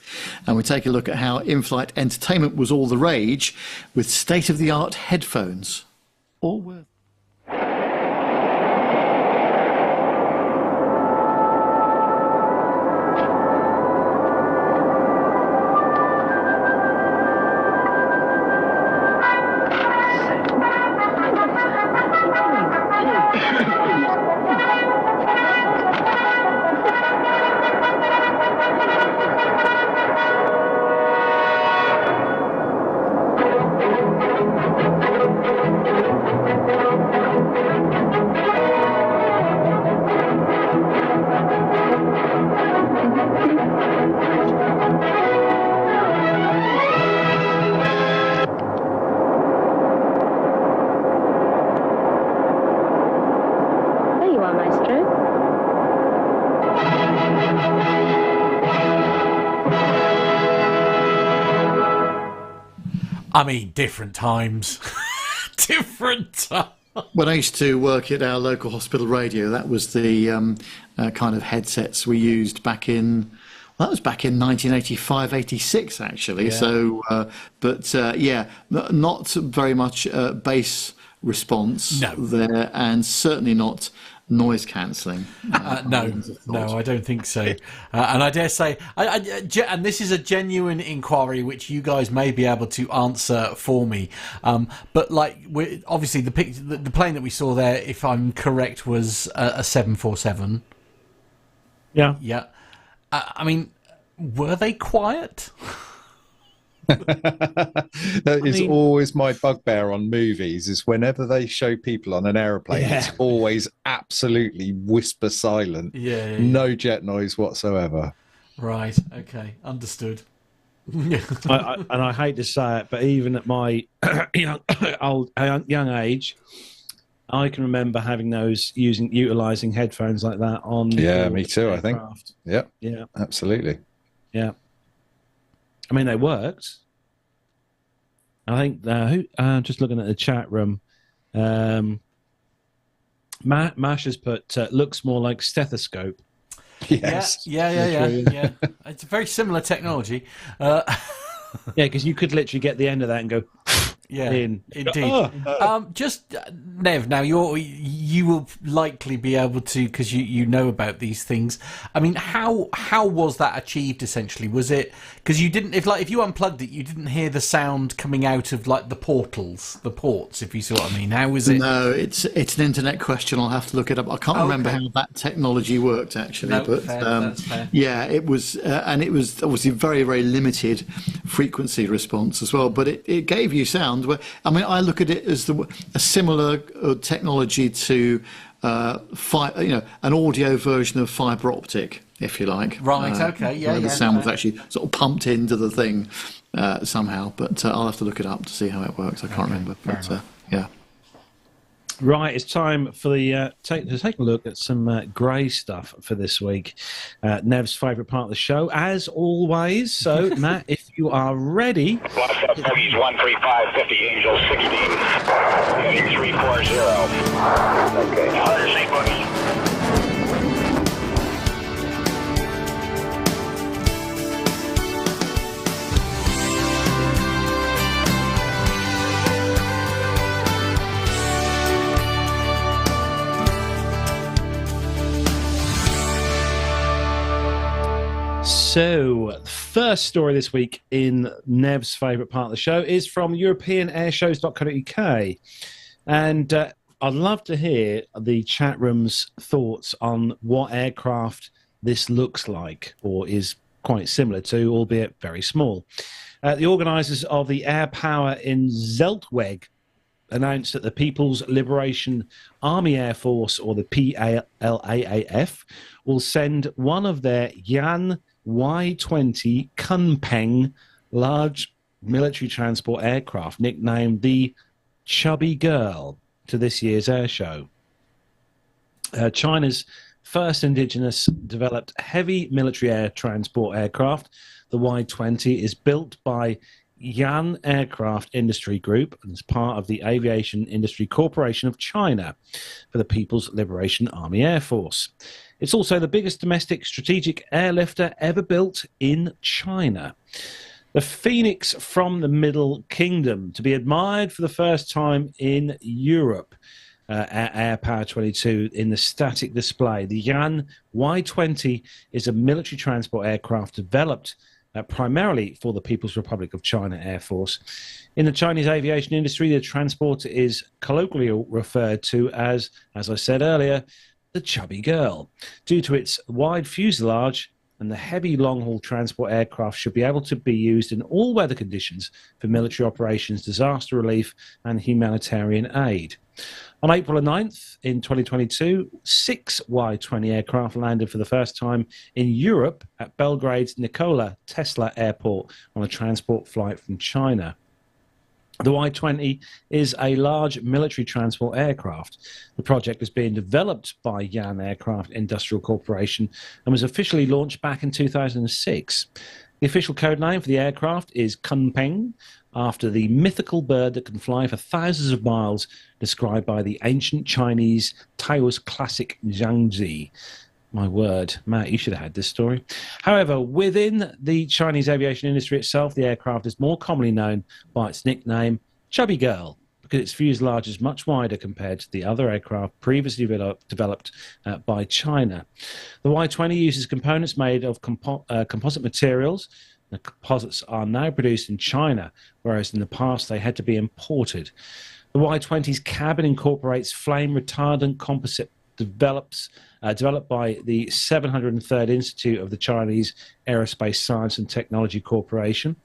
and we take a look at how in-flight entertainment was all the rage with state-of-the-art headphones. All worth. I mean, different times. Different times. When I used to work at our local hospital radio, that was the kind of headsets we used back in... Well, that was back in 1985, 86, actually. Yeah. So, not very much bass response there, and certainly not noise cancelling. No, I don't think so. And I dare say, and this is a genuine inquiry which you guys may be able to answer for me. But like, obviously, the plane that we saw there, if I'm correct, was a 747. Yeah. Yeah. I mean, were they quiet? That is always my bugbear on movies, is whenever they show people on an aeroplane, it's always absolutely whisper silent. No jet noise whatsoever. Right, okay, understood. I hate to say it, but even at my young age, I can remember having those utilising headphones like that on. Yeah, me too. Aircraft. I think. Yeah, absolutely. Yeah, I mean they worked. I think just looking at the chat room, Mash has put looks more like stethoscope. Yes. Yeah. It's a very similar technology. Yeah, because you could literally get the end of that and go. Yeah, in. Indeed. Just Nev, now you will likely be able to, because you know about these things. I mean, how was that achieved? Essentially, was it because you didn't if you unplugged it, you didn't hear the sound coming out of like the ports, if you see what I mean? How was it? No, it's an internet question. I'll have to look it up. I can't remember how that technology worked actually, but that's fair. Yeah, it was, and it was obviously very, very limited frequency response as well. But it gave you sound. I mean, I look at it as a similar technology to an audio version of fibre optic, if you like. Right. Okay. Yeah. The sound was actually sort of pumped into the thing somehow. But I'll have to look it up to see how it works. I can't remember. But yeah. Right, it's time for the take a look at some grey stuff for this week. Nev's favourite part of the show, as always. So, Matt, if you are ready. Blast up bogeys 135, 50, Angel 16, heading 340. Okay. 100 St. Boogie. So, the first story this week in Nev's favourite part of the show is from EuropeanAirshows.co.uk. And I'd love to hear the chat room's thoughts on what aircraft this looks like or is quite similar to, albeit very small. The organisers of the Air Power in Zeltweg announced that the People's Liberation Army Air Force, or the PLAAF, will send one of their Yan Y-20 Kunpeng large military transport aircraft, nicknamed the Chubby Girl, to this year's air show. China's first indigenous developed heavy military air transport aircraft, the Y-20, is built by Yan Aircraft Industry Group and is part of the Aviation Industry Corporation of China for the People's Liberation Army Air Force. It's also the biggest domestic strategic airlifter ever built in China. The Phoenix from the Middle Kingdom, to be admired for the first time in Europe. Air Power 22 in the static display. The Yan Y-20 is a military transport aircraft developed primarily for the People's Republic of China Air Force. In the Chinese aviation industry, the transporter is colloquially referred to as I said earlier, the Chubby Girl. Due to its wide fuselage and the heavy long-haul transport aircraft should be able to be used in all weather conditions for military operations, disaster relief and humanitarian aid. On April 9th in 2022, 6 Y-20 aircraft landed for the first time in Europe at Belgrade's Nikola Tesla Airport on a transport flight from China. The Y-20 is a large military transport aircraft. The project is being developed by Yan Aircraft Industrial Corporation and was officially launched back in 2006. The official code name for the aircraft is Kunpeng, after the mythical bird that can fly for thousands of miles, described by the ancient Chinese Taoist classic Zhangzi. My word, Matt, you should have had this story. However, within the Chinese aviation industry itself, the aircraft is more commonly known by its nickname, Chubby Girl, because its fuselage is much wider compared to the other aircraft previously developed by China. The Y-20 uses components made of composite materials. The composites are now produced in China, whereas in the past they had to be imported. The Y-20's cabin incorporates flame retardant composite developed by the 703rd Institute of the Chinese Aerospace Science and Technology Corporation.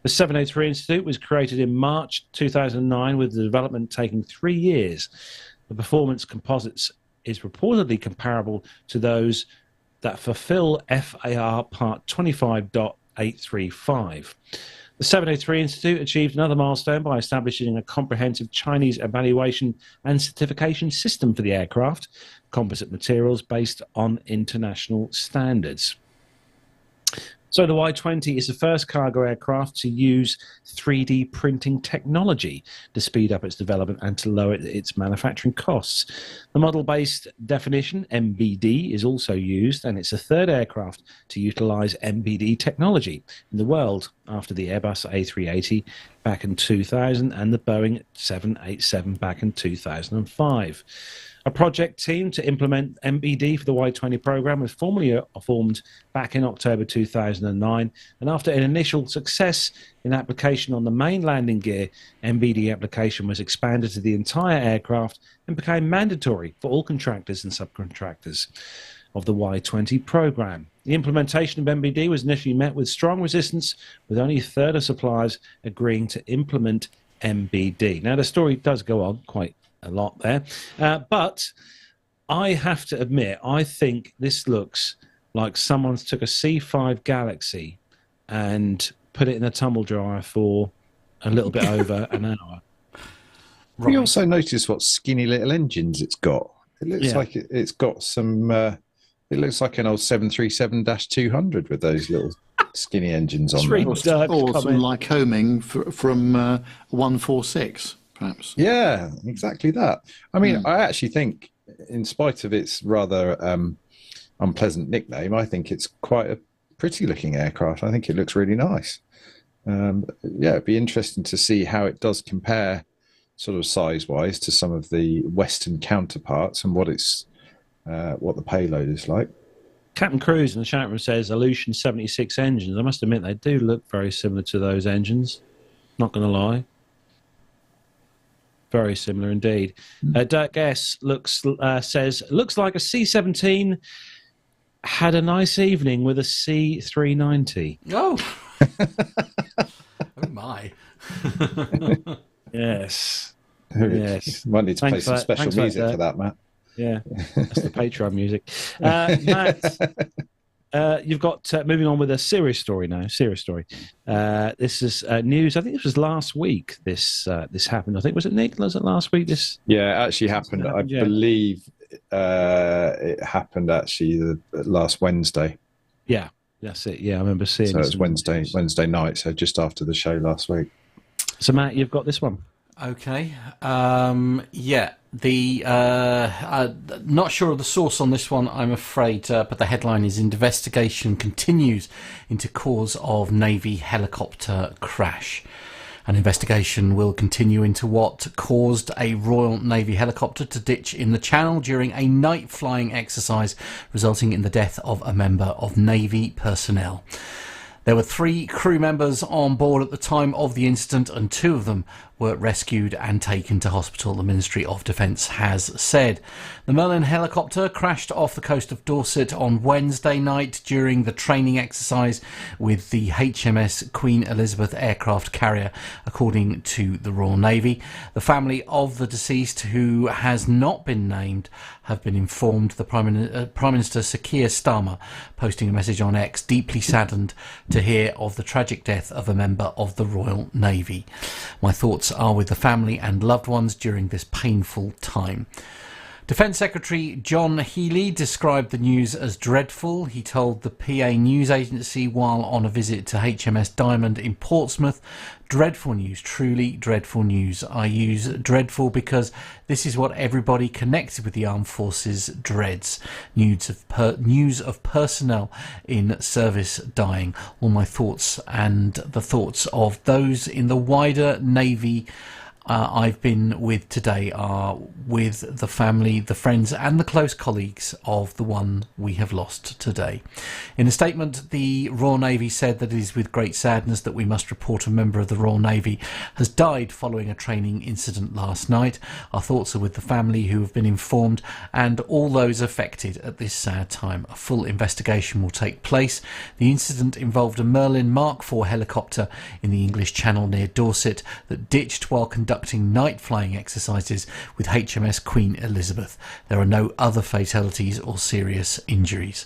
The 703 Institute was created in March 2009, with the development taking 3 years. The performance composites is reportedly comparable to those that fulfill FAR Part 25.835. The 703 Institute achieved another milestone by establishing a comprehensive Chinese evaluation and certification system for the aircraft, composite materials based on international standards. So the Y-20 is the first cargo aircraft to use 3D printing technology to speed up its development and to lower its manufacturing costs. The model-based definition, MBD, is also used, and it's the third aircraft to utilize MBD technology in the world, after the Airbus A380 back in 2000 and the Boeing 787 back in 2005. A project team to implement MBD for the Y-20 program was formally formed back in October 2009, and after an initial success in application on the main landing gear, MBD application was expanded to the entire aircraft and became mandatory for all contractors and subcontractors of the Y-20 program. The implementation of MBD was initially met with strong resistance, with only a third of suppliers agreeing to implement MBD. Now, the story does go on quite a lot there, but I have to admit, I think this looks like someone's took a C5 Galaxy and put it in a tumble dryer for a little bit over an hour. Right. You also notice what skinny little engines it's got. It looks like it's got some. It looks like an old 737-200 with those little skinny engines on there. Or some Lycoming from 146, perhaps. Yeah, exactly that. I mean, I actually think, in spite of its rather unpleasant nickname, I think it's quite a pretty-looking aircraft. I think it looks really nice. It'd be interesting to see how it does compare, sort of size-wise, to some of the Western counterparts and what the payload is like. Captain Cruz in the chat room says Aleutian 76 engines. I must admit they do look very similar to those engines. Not going to lie. Very similar indeed. Dirk S says, looks like a C-17 had a nice evening with a C-390. Oh. Oh, my. Yes. Yes. Might need to play some special music for that, Matt. Yeah, that's the Patreon music. Matt, you've got, moving on with a serious story now. This is news. I think this was last week this happened. I think, was it Nick? Was it last week? Yeah, it actually happened. I believe it happened actually last Wednesday. Yeah, that's it. Yeah, I remember seeing it. So it was Wednesday night, so just after the show last week. So, Matt, you've got this one. Okay. Not sure of the source on this one, I'm afraid, but the headline is investigation continues into cause of Navy helicopter crash. An investigation will continue into what caused a Royal Navy helicopter to ditch in the Channel during a night flying exercise, resulting in the death of a member of Navy personnel. There were 3 crew members on board at the time of the incident, and 2 of them were rescued and taken to hospital, the Ministry of Defence has said. The Merlin helicopter crashed off the coast of Dorset on Wednesday night during the training exercise with the HMS Queen Elizabeth aircraft carrier, according to the Royal Navy. The family of the deceased, who has not been named, have been informed. The Prime Minister Sir Keir Starmer posting a message on X, deeply saddened to hear of the tragic death of a member of the Royal Navy. My thoughts are with the family and loved ones during this painful time. Defence Secretary John Healey described the news as dreadful. He told the PA news agency while on a visit to HMS Diamond in Portsmouth, "Dreadful news, truly dreadful news. I use dreadful because this is what everybody connected with the armed forces dreads. News of personnel in service dying. All my thoughts and the thoughts of those in the wider Navy I've been with today are with the family, the friends and the close colleagues of the one we have lost today." In a statement, the Royal Navy said that it is with great sadness that we must report a member of the Royal Navy has died following a training incident last night. Our thoughts are with the family who have been informed and all those affected at this sad time. A full investigation will take place. The incident involved a Merlin Mark IV helicopter in the English Channel near Dorset that ditched while conducting night flying exercises with HMS Queen Elizabeth. There are no other fatalities or serious injuries.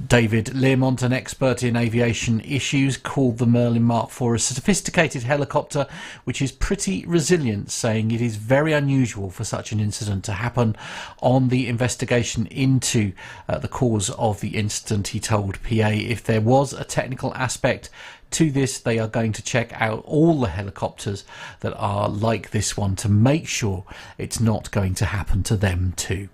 David Learmont, an expert in aviation issues, called the Merlin Mark IV a sophisticated helicopter which is pretty resilient, saying it is very unusual for such an incident to happen. On the investigation into the cause of the incident, he told PA if there was a technical aspect to this, they are going to check out all the helicopters that are like this one to make sure it's not going to happen to them too.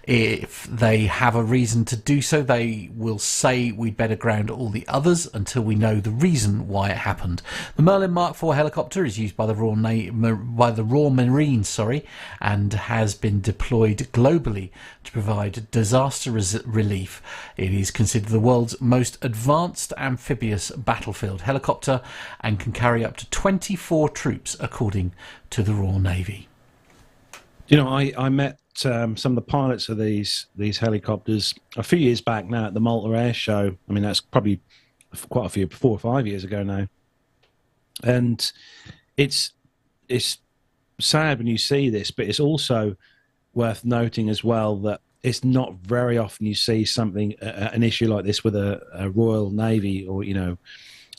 If they have a reason to do so, they will say we'd better ground all the others until we know the reason why it happened. The Merlin Mark IV helicopter is used by the Royal Marines, and has been deployed globally to provide disaster relief. It is considered the world's most advanced amphibious battlefield helicopter and can carry up to 24 troops, according to the Royal Navy. You know, I met some of the pilots of these helicopters a few years back now at the Malta Air Show. I mean, that's probably quite a few, 4 or 5 years ago now. And it's sad when you see this, but it's also worth noting as well that it's not very often you see something, an issue like this with a Royal Navy or,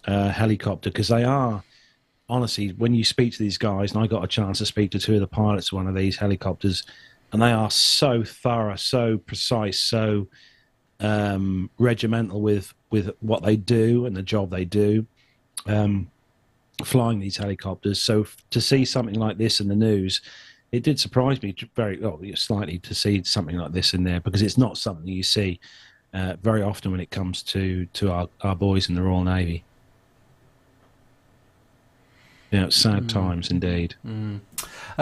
helicopter, because they are honestly, when you speak to these guys, and I got a chance to speak to two of the pilots of one of these helicopters, and they are so thorough, so precise, so regimental with what they do and the job they do, flying these helicopters. So to see something like this in the news, it did surprise me slightly to see something like this in there, because it's not something you see very often when it comes to our boys in the Royal Navy. Sad times indeed.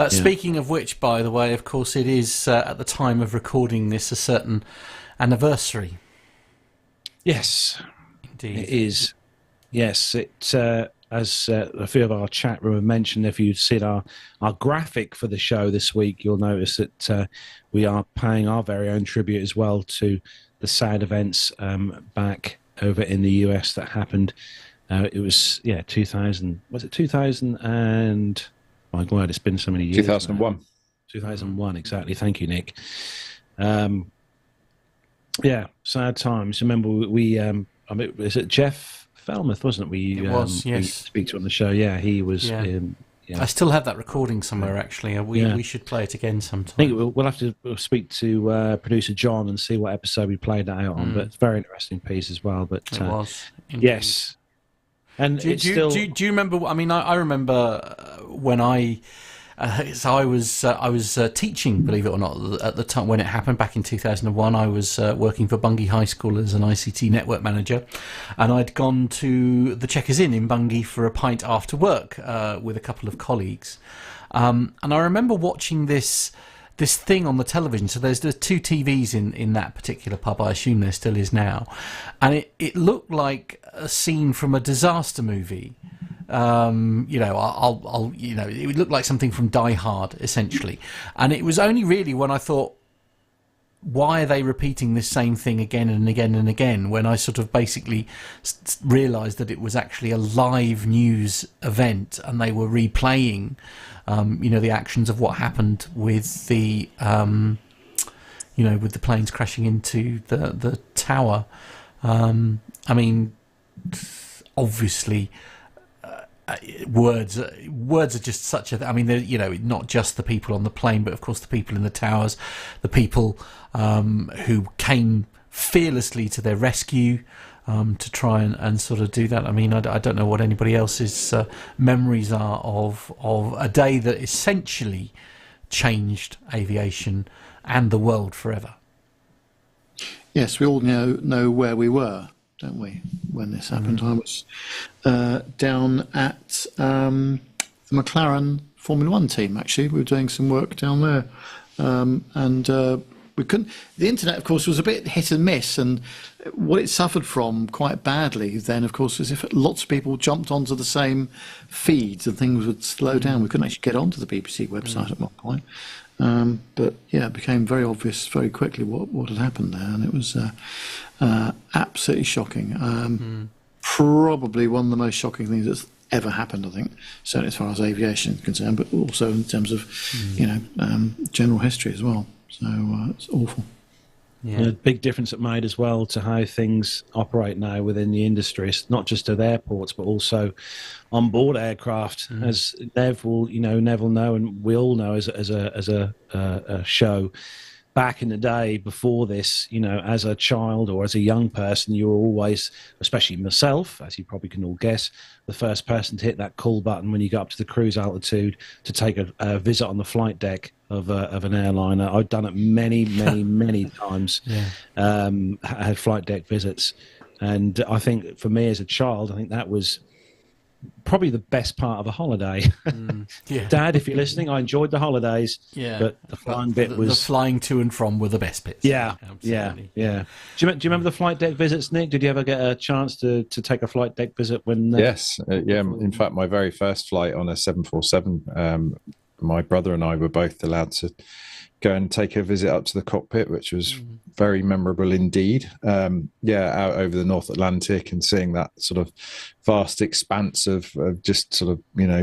Speaking of which, by the way, of course, it is at the time of recording this a certain anniversary. Yes, indeed, it is. Yes, it as a few of our chat room have mentioned. If you've seen our graphic for the show this week, you'll notice that we are paying our very own tribute as well to the sad events back over in the US that happened. It was 2000. Was it 2000? And my God, it's been so many years. 2001. Now. 2001, exactly. Thank you, Nick. Sad times. Remember, we was it Jeff Falmouth, wasn't it? It was, yes. We speak to on the show. Yeah, he was. Yeah. I still have that recording somewhere, actually. We should play it again sometime. I think we'll have to speak to producer John and see what episode we played that out on. But it's a very interesting piece as well. But it was. Indeed. Yes. And do you remember? I mean, I remember when I was teaching, believe it or not, at the time when it happened back in 2001. I was working for Bungay High School as an ICT network manager, and I'd gone to the Checkers Inn in Bungay for a pint after work with a couple of colleagues, and I remember watching this thing on the television. So there's two TVs in that particular pub. I assume there still is now, and it looked like a scene from a disaster movie. It would look like something from Die Hard, essentially. And it was only really when I thought, why are they repeating this same thing again and again and again, when I sort of basically realised that it was actually a live news event and they were replaying, the actions of what happened with the, with the planes crashing into the tower. Obviously, words are just such a. I mean, not just the people on the plane, but of course the people in the towers, the people who came fearlessly to their rescue to try and sort of do that. I mean, I don't know what anybody else's memories are of a day that essentially changed aviation and the world forever. Yes, we all know where we were, don't we, when this happened? I was down at the McLaren Formula One team, actually. We were doing some work down there. And we couldn't... The internet, of course, was a bit hit and miss, and what it suffered from quite badly then, of course, was if lots of people jumped onto the same feeds and things would slow down. We couldn't actually get onto the BBC website at one point. But yeah, it became very obvious very quickly what had happened there, and it was absolutely shocking. Probably one of the most shocking things that's ever happened, I think, certainly as far as aviation is concerned, but also in terms of general history as well. So it's awful. Yeah. A big difference it made as well to how things operate now within the industry. It's not just at airports, but also on board aircraft. As Nev will know, and we all know as a show. Back in the day, before this, as a child or as a young person, you were always, especially myself, as you probably can all guess, the first person to hit that call button when you got up to the cruise altitude to take a visit on the flight deck of an airliner. I've done it many, many, many times. Yeah. Had flight deck visits, and I think for me as a child, I think that was probably the best part of a holiday. Yeah. Dad, if you're listening, I enjoyed the holidays. Yeah, but the flying bit was the flying to and from were the best bits. Yeah, absolutely. Yeah. Do you remember the flight deck visits, Nick? Did you ever get a chance to take a flight deck visit when? Yes, yeah. In fact, my very first flight on a 747, my brother and I were both allowed to go and take a visit up to the cockpit, which was very memorable indeed. Out over the North Atlantic and seeing that sort of vast expanse of just sort of,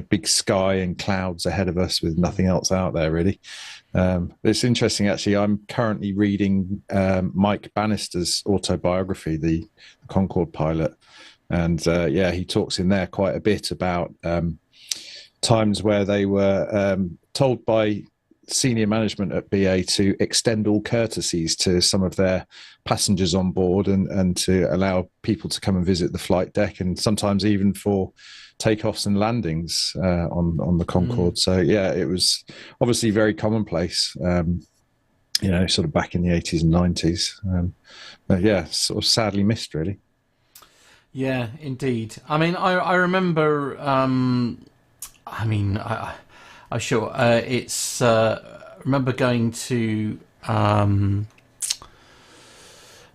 big sky and clouds ahead of us with nothing else out there really. It's interesting, actually. I'm currently reading Mike Bannister's autobiography, the Concorde pilot. And he talks in there quite a bit about times where they were told by senior management at BA to extend all courtesies to some of their passengers on board and to allow people to come and visit the flight deck, and sometimes even for takeoffs and landings on the Concorde. So yeah, it was obviously very commonplace, sort of back in the 80s and 90s. But yeah, sort of sadly missed, really. Yeah, indeed. I mean, I remember. I sure it's. Remember going to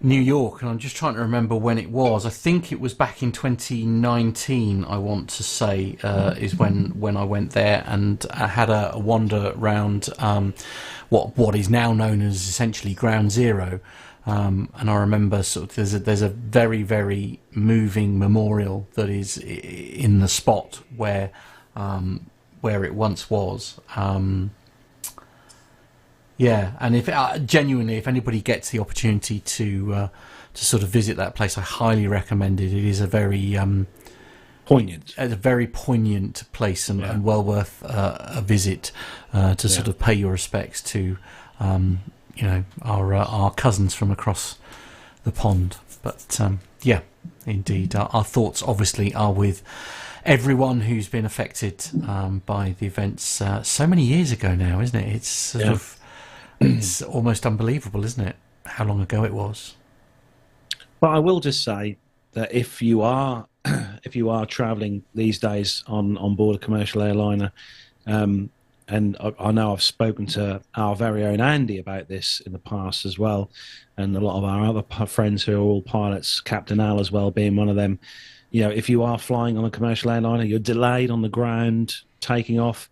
New York, and I'm just trying to remember when it was. I think it was back in 2019. I want to say is when I went there, and I had a wander around what is now known as essentially Ground Zero. And I remember sort of there's a very, very moving memorial that is in the spot where it once was. And if genuinely, if anybody gets the opportunity to sort of visit that place, I highly recommend it. It is a very poignant place, and well worth a visit to sort of pay your respects to. Our cousins from across the pond. But indeed, our thoughts obviously are with everyone who's been affected by the events so many years ago now, isn't it? It's it's almost unbelievable, isn't it, how long ago it was? But I will just say that if you are travelling these days on board a commercial airliner, and I know I've spoken to our very own Andy about this in the past as well, and a lot of our other friends who are all pilots, Captain Al as well being one of them. If you are flying on a commercial airliner, you're delayed on the ground, taking off.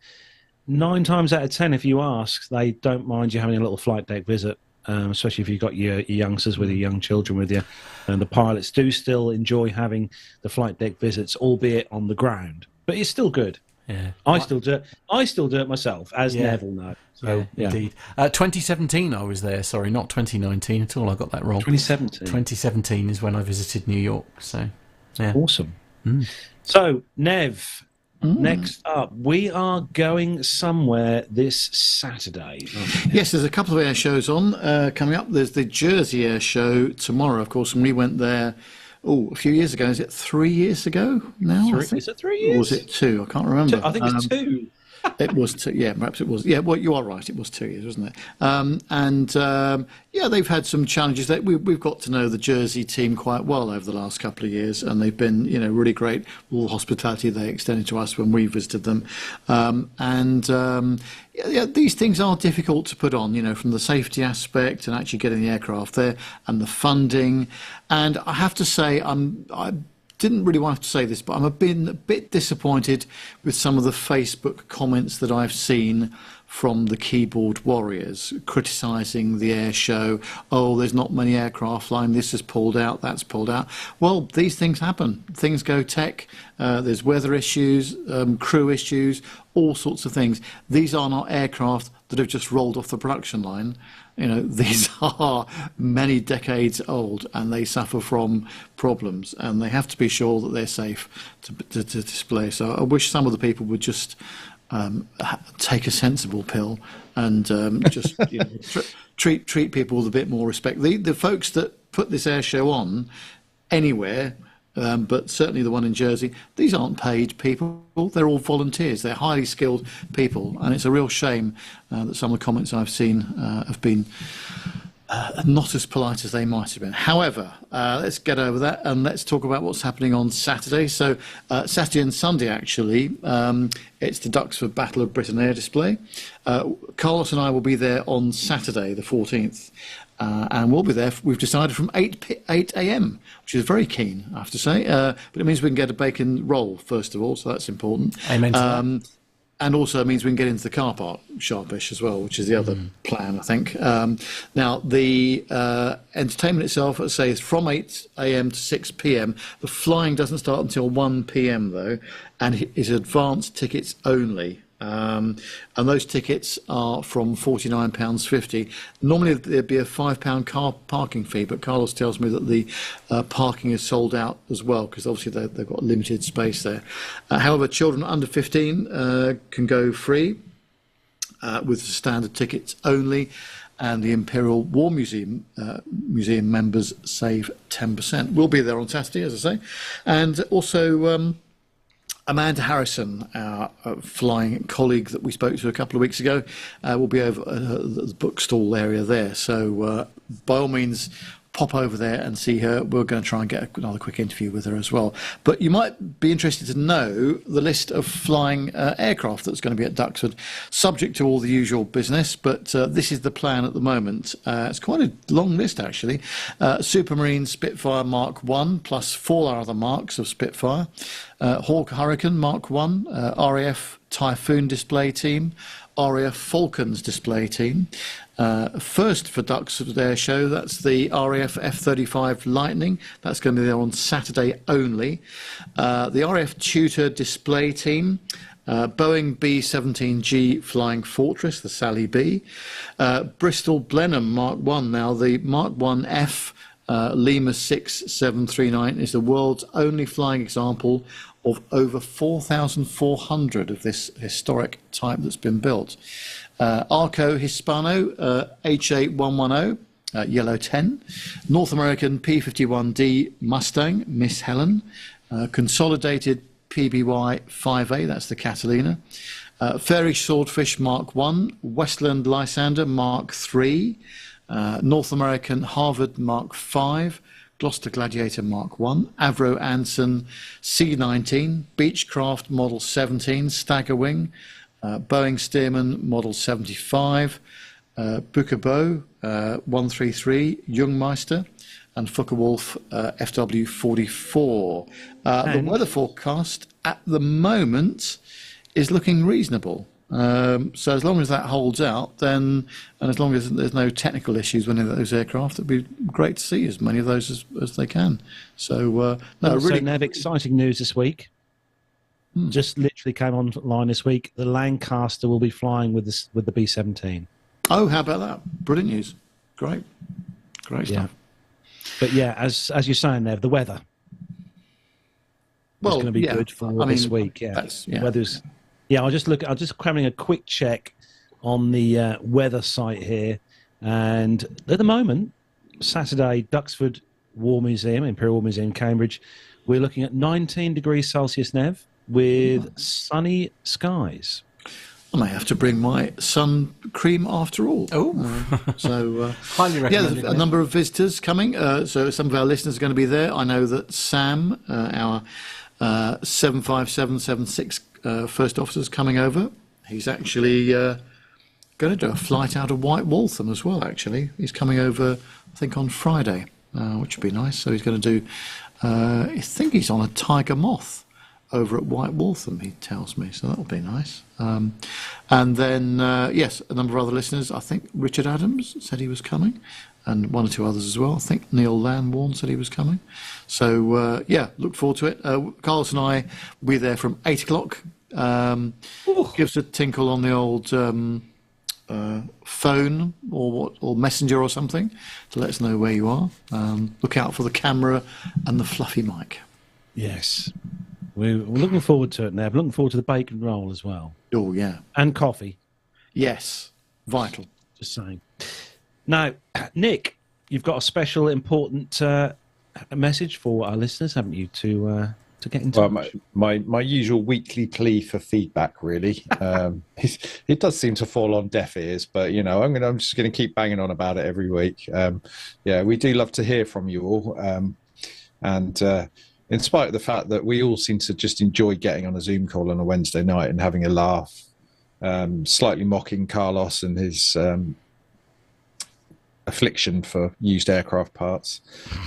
9 times out of 10, if you ask, they don't mind you having a little flight deck visit, especially if you've got your youngsters with your young children with you. And the pilots do still enjoy having the flight deck visits, albeit on the ground. But it's still good. Yeah, I still do it myself, as Neville knows. So, indeed. 2017, I was there. Sorry, not 2019 at all. I got that wrong. 2017. 2017 is when I visited New York. So, yeah, awesome. So, Nev, next up, we are going somewhere this Saturday. Yes, there's a couple of air shows on coming up. There's the Jersey Air Show tomorrow, of course, and we went there. A few years ago. Is it 3 years ago now? Is it 3 years? Or was it 2? I can't remember. I think it's 2. It was 2. Yeah, perhaps it was. Yeah, well, you are right. It was 2 years, wasn't it? They've had some challenges. We've got to know the Jersey team quite well over the last couple of years, and they've been, really great. All the hospitality they extended to us when we visited them, these things are difficult to put on, from the safety aspect and actually getting the aircraft there and the funding. And I have to say, I didn't really want to say this, but I'm been a bit disappointed with some of the Facebook comments that I've seen from the keyboard warriors criticising the air show. Oh, there's not many aircraft flying. This is pulled out. That's pulled out. Well, these things happen. Things go tech. There's weather issues, crew issues, all sorts of things. These are not aircraft that have just rolled off the production line. These are many decades old, and they suffer from problems, and they have to be sure that they're safe to display. So I wish some of the people would just take a sensible pill and just treat people with a bit more respect. The folks that put this air show on anywhere, but certainly the one in Jersey, these aren't paid people. They're all volunteers. They're highly skilled people, and it's a real shame that some of the comments I've seen have been not as polite as they might have been. However, let's get over that and let's talk about what's happening on Saturday. So Saturday and Sunday, actually, it's the Duxford Battle of Britain air display. Carlos and I will be there on Saturday, the 14th. And we'll be there, we've decided, from 8 a.m, which is very keen, I have to say. But it means we can get a bacon roll, first of all, so that's important. Amen to that. And also it means we can get into the car park sharpish as well, which is the other plan, I think. Now, the entertainment itself, let's say, is from 8 a.m. to 6 p.m. The flying doesn't start until 1 p.m, though, and is advance tickets only. And those tickets are from £49.50. Normally there'd be a £5 car parking fee, but Carlos tells me that the parking is sold out as well, because obviously they've got limited space there. However, children under 15 can go free with standard tickets only, and the Imperial War Museum members save 10%. We'll be there on Saturday, as I say. And also Amanda Harrison, our flying colleague that we spoke to a couple of weeks ago, will be over the bookstall area there. So by all means, pop over there and see her. We're going to try and get another quick interview with her as well. But you might be interested to know the list of flying aircraft that's going to be at Duxford, subject to all the usual business, but this is the plan at the moment. It's quite a long list, actually. Supermarine Spitfire Mark 1, plus 4 other marks of Spitfire. Hawk Hurricane Mark 1, RAF Typhoon display team, RAF Falcons display team. First for Duxford Air Show, that's the RAF F-35 Lightning. That's going to be there on Saturday only. The RAF Tutor display team. Boeing B-17G Flying Fortress, the Sally B. Bristol Blenheim Mark 1. Now, the Mark 1F Lima 6739 is the world's only flying example of over 4,400 of this historic type that's been built. Arco Hispano H8110 Yellow 10, North American P51D Mustang Miss Helen, Consolidated PBY 5A, that's the Catalina, Fairy Swordfish Mark 1, Westland Lysander Mark 3, North American Harvard Mark 5, Gloucester Gladiator Mark 1, Avro Anson C-19, Beechcraft Model 17, Staggerwing, Boeing Stearman Model 75, Bukabo 133, Jungmeister, and Focke-Wulf FW44. The weather forecast at the moment is looking reasonable. So as long as that holds out, then, and as long as there's no technical issues with any of those aircraft, it'd be great to see as many of those as they can. So, really, Nev, exciting news this week. Just literally came online this week. The Lancaster will be flying with the B-17. Oh, how about that? Brilliant news. Great stuff. But yeah, as you're saying, Nev, the weather. It's going to be good for this week. Weather's. Yeah, I'll just cramming a quick check on the weather site here, and at the moment, Saturday, Duxford War Museum, Imperial War Museum, Cambridge, we're looking at 19 degrees Celsius, Nev, with sunny skies. I may have to bring my sun cream after all. Highly recommended. There's a number of visitors coming. So some of our listeners are going to be there. I know that Sam, our 75776 first officer's coming over. He's actually going to do a flight out of White Waltham as well, actually. He's coming over, I think, on Friday, which would be nice. So he's going to do, I think he's on a Tiger Moth over at White Waltham, he tells me. So that'll be nice. And then, yes, a number of other listeners. I think Richard Adams said he was coming, and one or two others as well. I think Neil Landwarn said he was coming. So, look forward to it. Carlos and I will be there from 8 o'clock. Give us a tinkle on the old phone or messenger or something to let us know where you are. Look out for the camera and the fluffy mic. Yes. We're looking forward to it now. We're looking forward to the bacon roll as well. Oh, yeah. And coffee. Yes. Vital. Just saying. Now, Nick, you've got a special important message for our listeners, haven't you, to get in touch? Well, my usual weekly plea for feedback, really. It does seem to fall on deaf ears, but I'm just going to keep banging on about it every week. We do love to hear from you all, and in spite of the fact that we all seem to just enjoy getting on a Zoom call on a Wednesday night and having a laugh, slightly mocking Carlos and his affliction for used aircraft parts,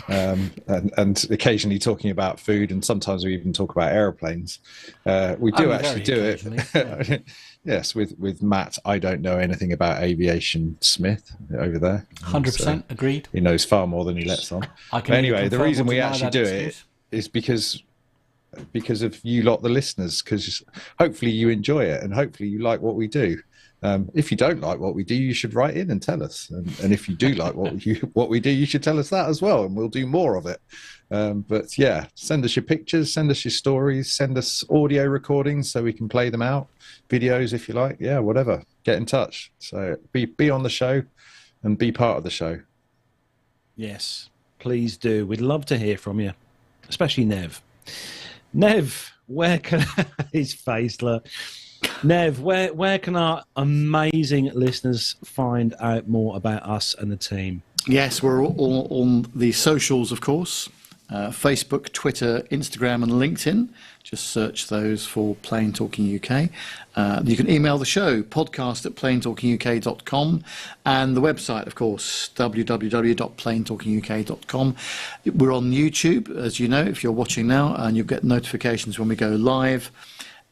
and occasionally talking about food, and sometimes we even talk about aeroplanes. We do actually do it. Yes, with Matt. I don't know anything about Aviation Smith over there. 100% agreed. He knows far more than he lets on. Anyway, the reason we actually do it is because because of you lot, the listeners, because hopefully you enjoy it and hopefully you like what we do. If you don't like what we do, you should write in and tell us. And if you do like what we do, you should tell us that as well, and we'll do more of it. But yeah, send us your pictures, send us your stories, send us audio recordings so we can play them out, videos if you like. Yeah, whatever. Get in touch. So be on the show and be part of the show. Yes, please do. We'd love to hear from you, especially Nev. Nev, where can his face look? Nev, where can our amazing listeners find out more about us and the team? Yes, we're all on the socials, of course. Facebook, Twitter, Instagram and LinkedIn. Just search those for Plane Talking UK. You can email the show, podcast@planetalkinguk.com, and the website, of course, www.planetalkinguk.com. We're on YouTube, as you know, if you're watching now, and you'll get notifications when we go live.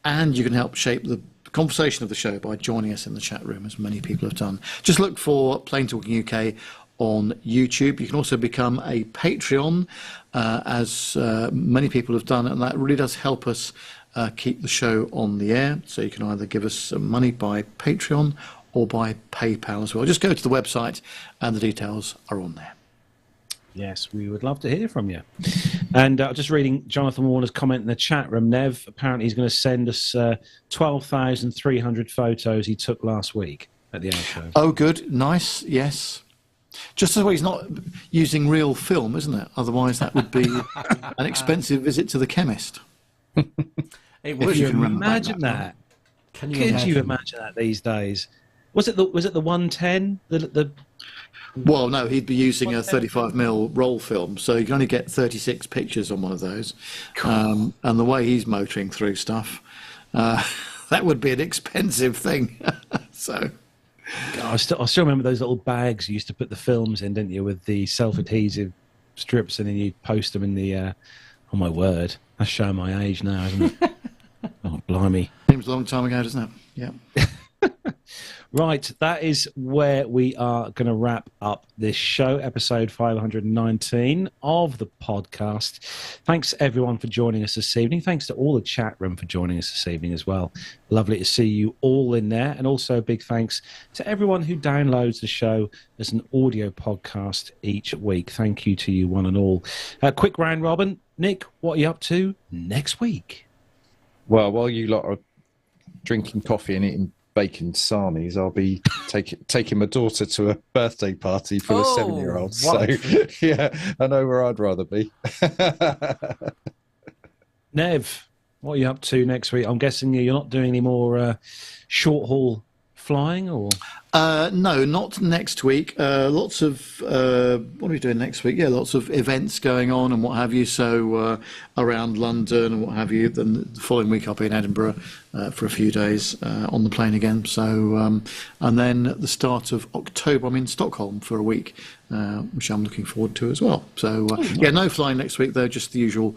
And you can help shape the conversation of the show by joining us in the chat room, as many people have done. Just look for Plane Talking UK on YouTube. You can also become a Patreon, as many people have done, and that really does help us keep the show on the air. So you can either give us some money by Patreon or by PayPal as well. Just go to the website and the details are on there. Yes, we would love to hear from you. And just reading Jonathan Warner's comment in the chat room, Nev, apparently he's going to send us 12,300 photos he took last week at the air show. Oh, good. Nice. Yes. Just so he's not using real film, isn't it? Otherwise, that would be an expensive visit to the chemist. It would. Could you imagine that? Can you Could imagine? you imagine that these days? Was it the 110? Well, no, he'd be using a 35mm roll film, so you can only get 36 pictures on one of those. And the way he's motoring through stuff, that would be an expensive thing. So, God, I still remember those little bags you used to put the films in, didn't you, with the self-adhesive strips, and then you'd post them in the... oh, my word. That's showing my age now, isn't it? Oh, blimey. Seems a long time ago, doesn't it? Yeah. Right, that is where we are going to wrap up this show, episode 519 of the podcast. Thanks, everyone, for joining us this evening. Thanks to all the chat room for joining us this evening as well. Lovely to see you all in there. And also a big thanks to everyone who downloads the show as an audio podcast each week. Thank you to you, one and all. Quick round robin. Nick, what are you up to next week? Well, while you lot are drinking coffee and eating bacon sarnies, I'll be taking my daughter to a birthday party for the 7-year-old. So, yeah, I know where I'd rather be. Nev, what are you up to next week? I'm guessing you're not doing any more short-haul flying, or...? No, not next week. Lots of what are we doing next week? Yeah, lots of events going on and what have you. So around London and what have you. Then the following week I'll be in Edinburgh for a few days on the plane again. So and then at the start of October I'm in Stockholm for a week, which I'm looking forward to as well. So yeah, no flying next week though. Just the usual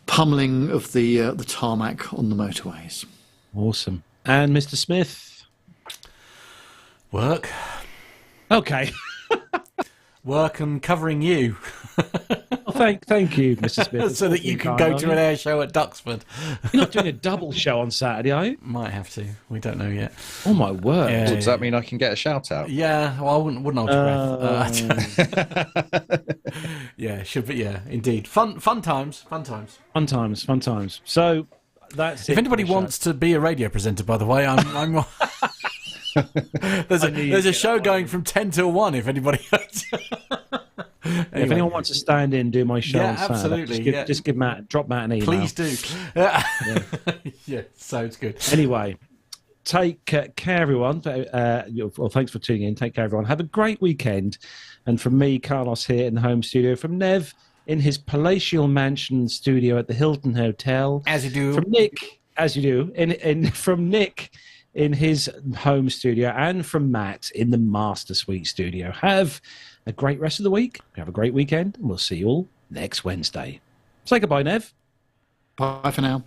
pummeling of the tarmac on the motorways. Awesome. And Mr. Smith. Work. Okay. Work and covering you. Well, thank you, Mr. Smith. So that you can go to an air show at Duxford. You're not doing a double show on Saturday, are you? Might have to. We don't know yet. Oh, my word. Yeah, Does that mean I can get a shout out? Yeah, well, I wouldn't hold your breath. Yeah, should be. Yeah, indeed. Fun times. Fun times. So that's if anybody wants to be a radio presenter, by the way, I'm there's a show going from 10 till 1 if anybody anyway. If anyone wants to stand in, do my show on Saturday, absolutely. just give Matt, drop Matt an email. Please do. Yeah, sounds good. Anyway, take care, everyone. Well, thanks for tuning in. Take care, everyone. Have a great weekend. And from me, Carlos, here in the home studio, from Nev in his palatial mansion studio at the Hilton Hotel. As you do. From Nick, as you do. From Nick in his home studio, and from Matt in the Master Suite studio. Have a great rest of the week. Have a great weekend, and we'll see you all next Wednesday. Say goodbye, Nev. Bye for now.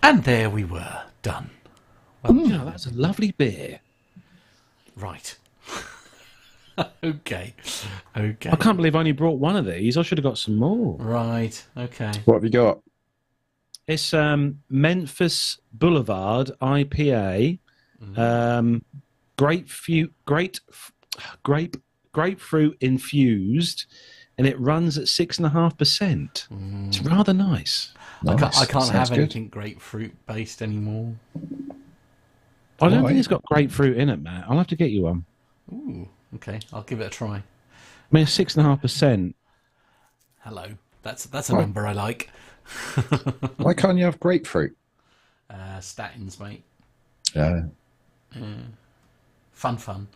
And there we were, done. Well, you know, that's a lovely beer. Right. Okay. I can't believe I only brought one of these. I should have got some more. Right. Okay. What have you got? It's Memphis Boulevard IPA. Grapefruit infused, and it runs at 6.5%. It's rather nice. I can't Sounds have good. anything grapefruit based anymore. I don't Right. think it's got grapefruit in it, Matt. I'll have to get you one. Ooh. Okay. I'll give it a try. I mean, 6.5%. Hello. That's a number I like. Why can't you have grapefruit? Statins, mate. Yeah. Fun.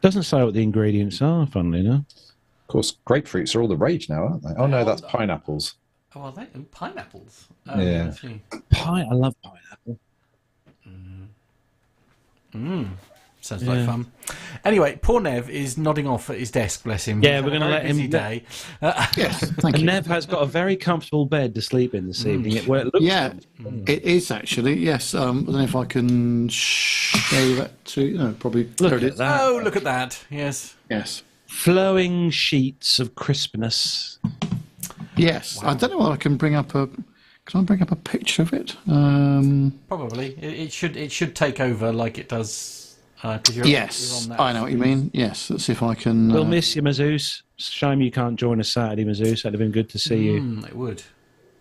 Doesn't say what the ingredients are, funnily enough. Of course, grapefruits are all the rage now, aren't they? Oh no, that's pineapples. Oh, are they? Oh, pineapples. Yeah. I see. I love pineapple. Sounds like fun. Anyway, poor Nev is nodding off at his desk, bless him. Yeah, He's we're had a going to very let busy him. day. Yes, thank And you. Nev has got a very comfortable bed to sleep in this evening. It looks Yeah, it is actually. Yes, I don't know if I can show that to. No, probably. Look there it at is. that. Oh, look at that. Yes. Yes, Flowing sheets of crispness. yes. I don't know whether I can bring up a. Can I bring up a picture of it? Probably. It should take over like it does. 'Cause you're Yes, on that. I know what you mean. Yes, let's see if I can. We'll miss you, Mazoos. Shame you can't join us Saturday, Mazoos. That'd have been good to see you. It would.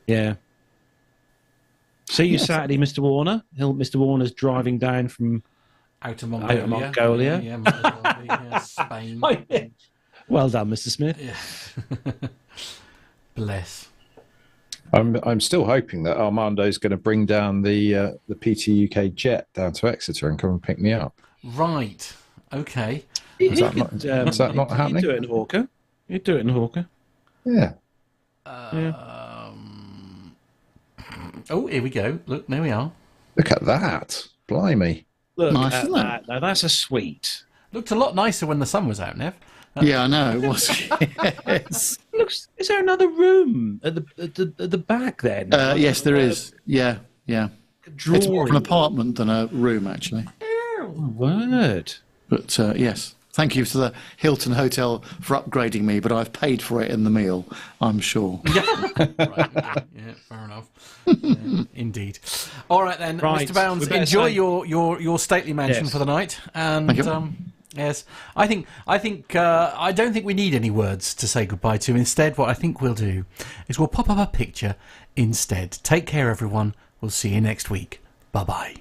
Yeah. See you Yes. Saturday, Mr. Warner. Mr. Warner's driving down from. Out of Mongolia. Mongolia. Yeah, Mongolia, Spain. Well done, Mr. Smith. Yeah. Bless. I'm still hoping that Armando's going to bring down the PT UK jet down to Exeter and come and pick me up. Right. Okay. Is that not happening? You do it in Hawker. You do it in Hawker. Yeah. Oh, here we go. Look, there we are. Look at that. Blimey. Look Nice, at isn't it? that. Now that's a sweet. Looked a lot nicer when the sun was out, Nev. Yeah, I know. It was. Yes. Looks. Is there another room at the back then? Yes, there is. Yeah, yeah. It's more of an Drawing. apartment than a room, actually. Oh, word. But yes, thank you to the Hilton Hotel for upgrading me, but I've paid for it in the meal, I'm sure. Right, okay. Yeah, fair enough. Yeah, indeed. All right then, Right, Mr. Bounds, we better enjoy say- your stately mansion Yes. for the night. And Thank you. yes, I don't think we need any words to say goodbye to. Instead, what I think we'll do is we'll pop up a picture instead. Take care, everyone. We'll see you next week. Bye bye.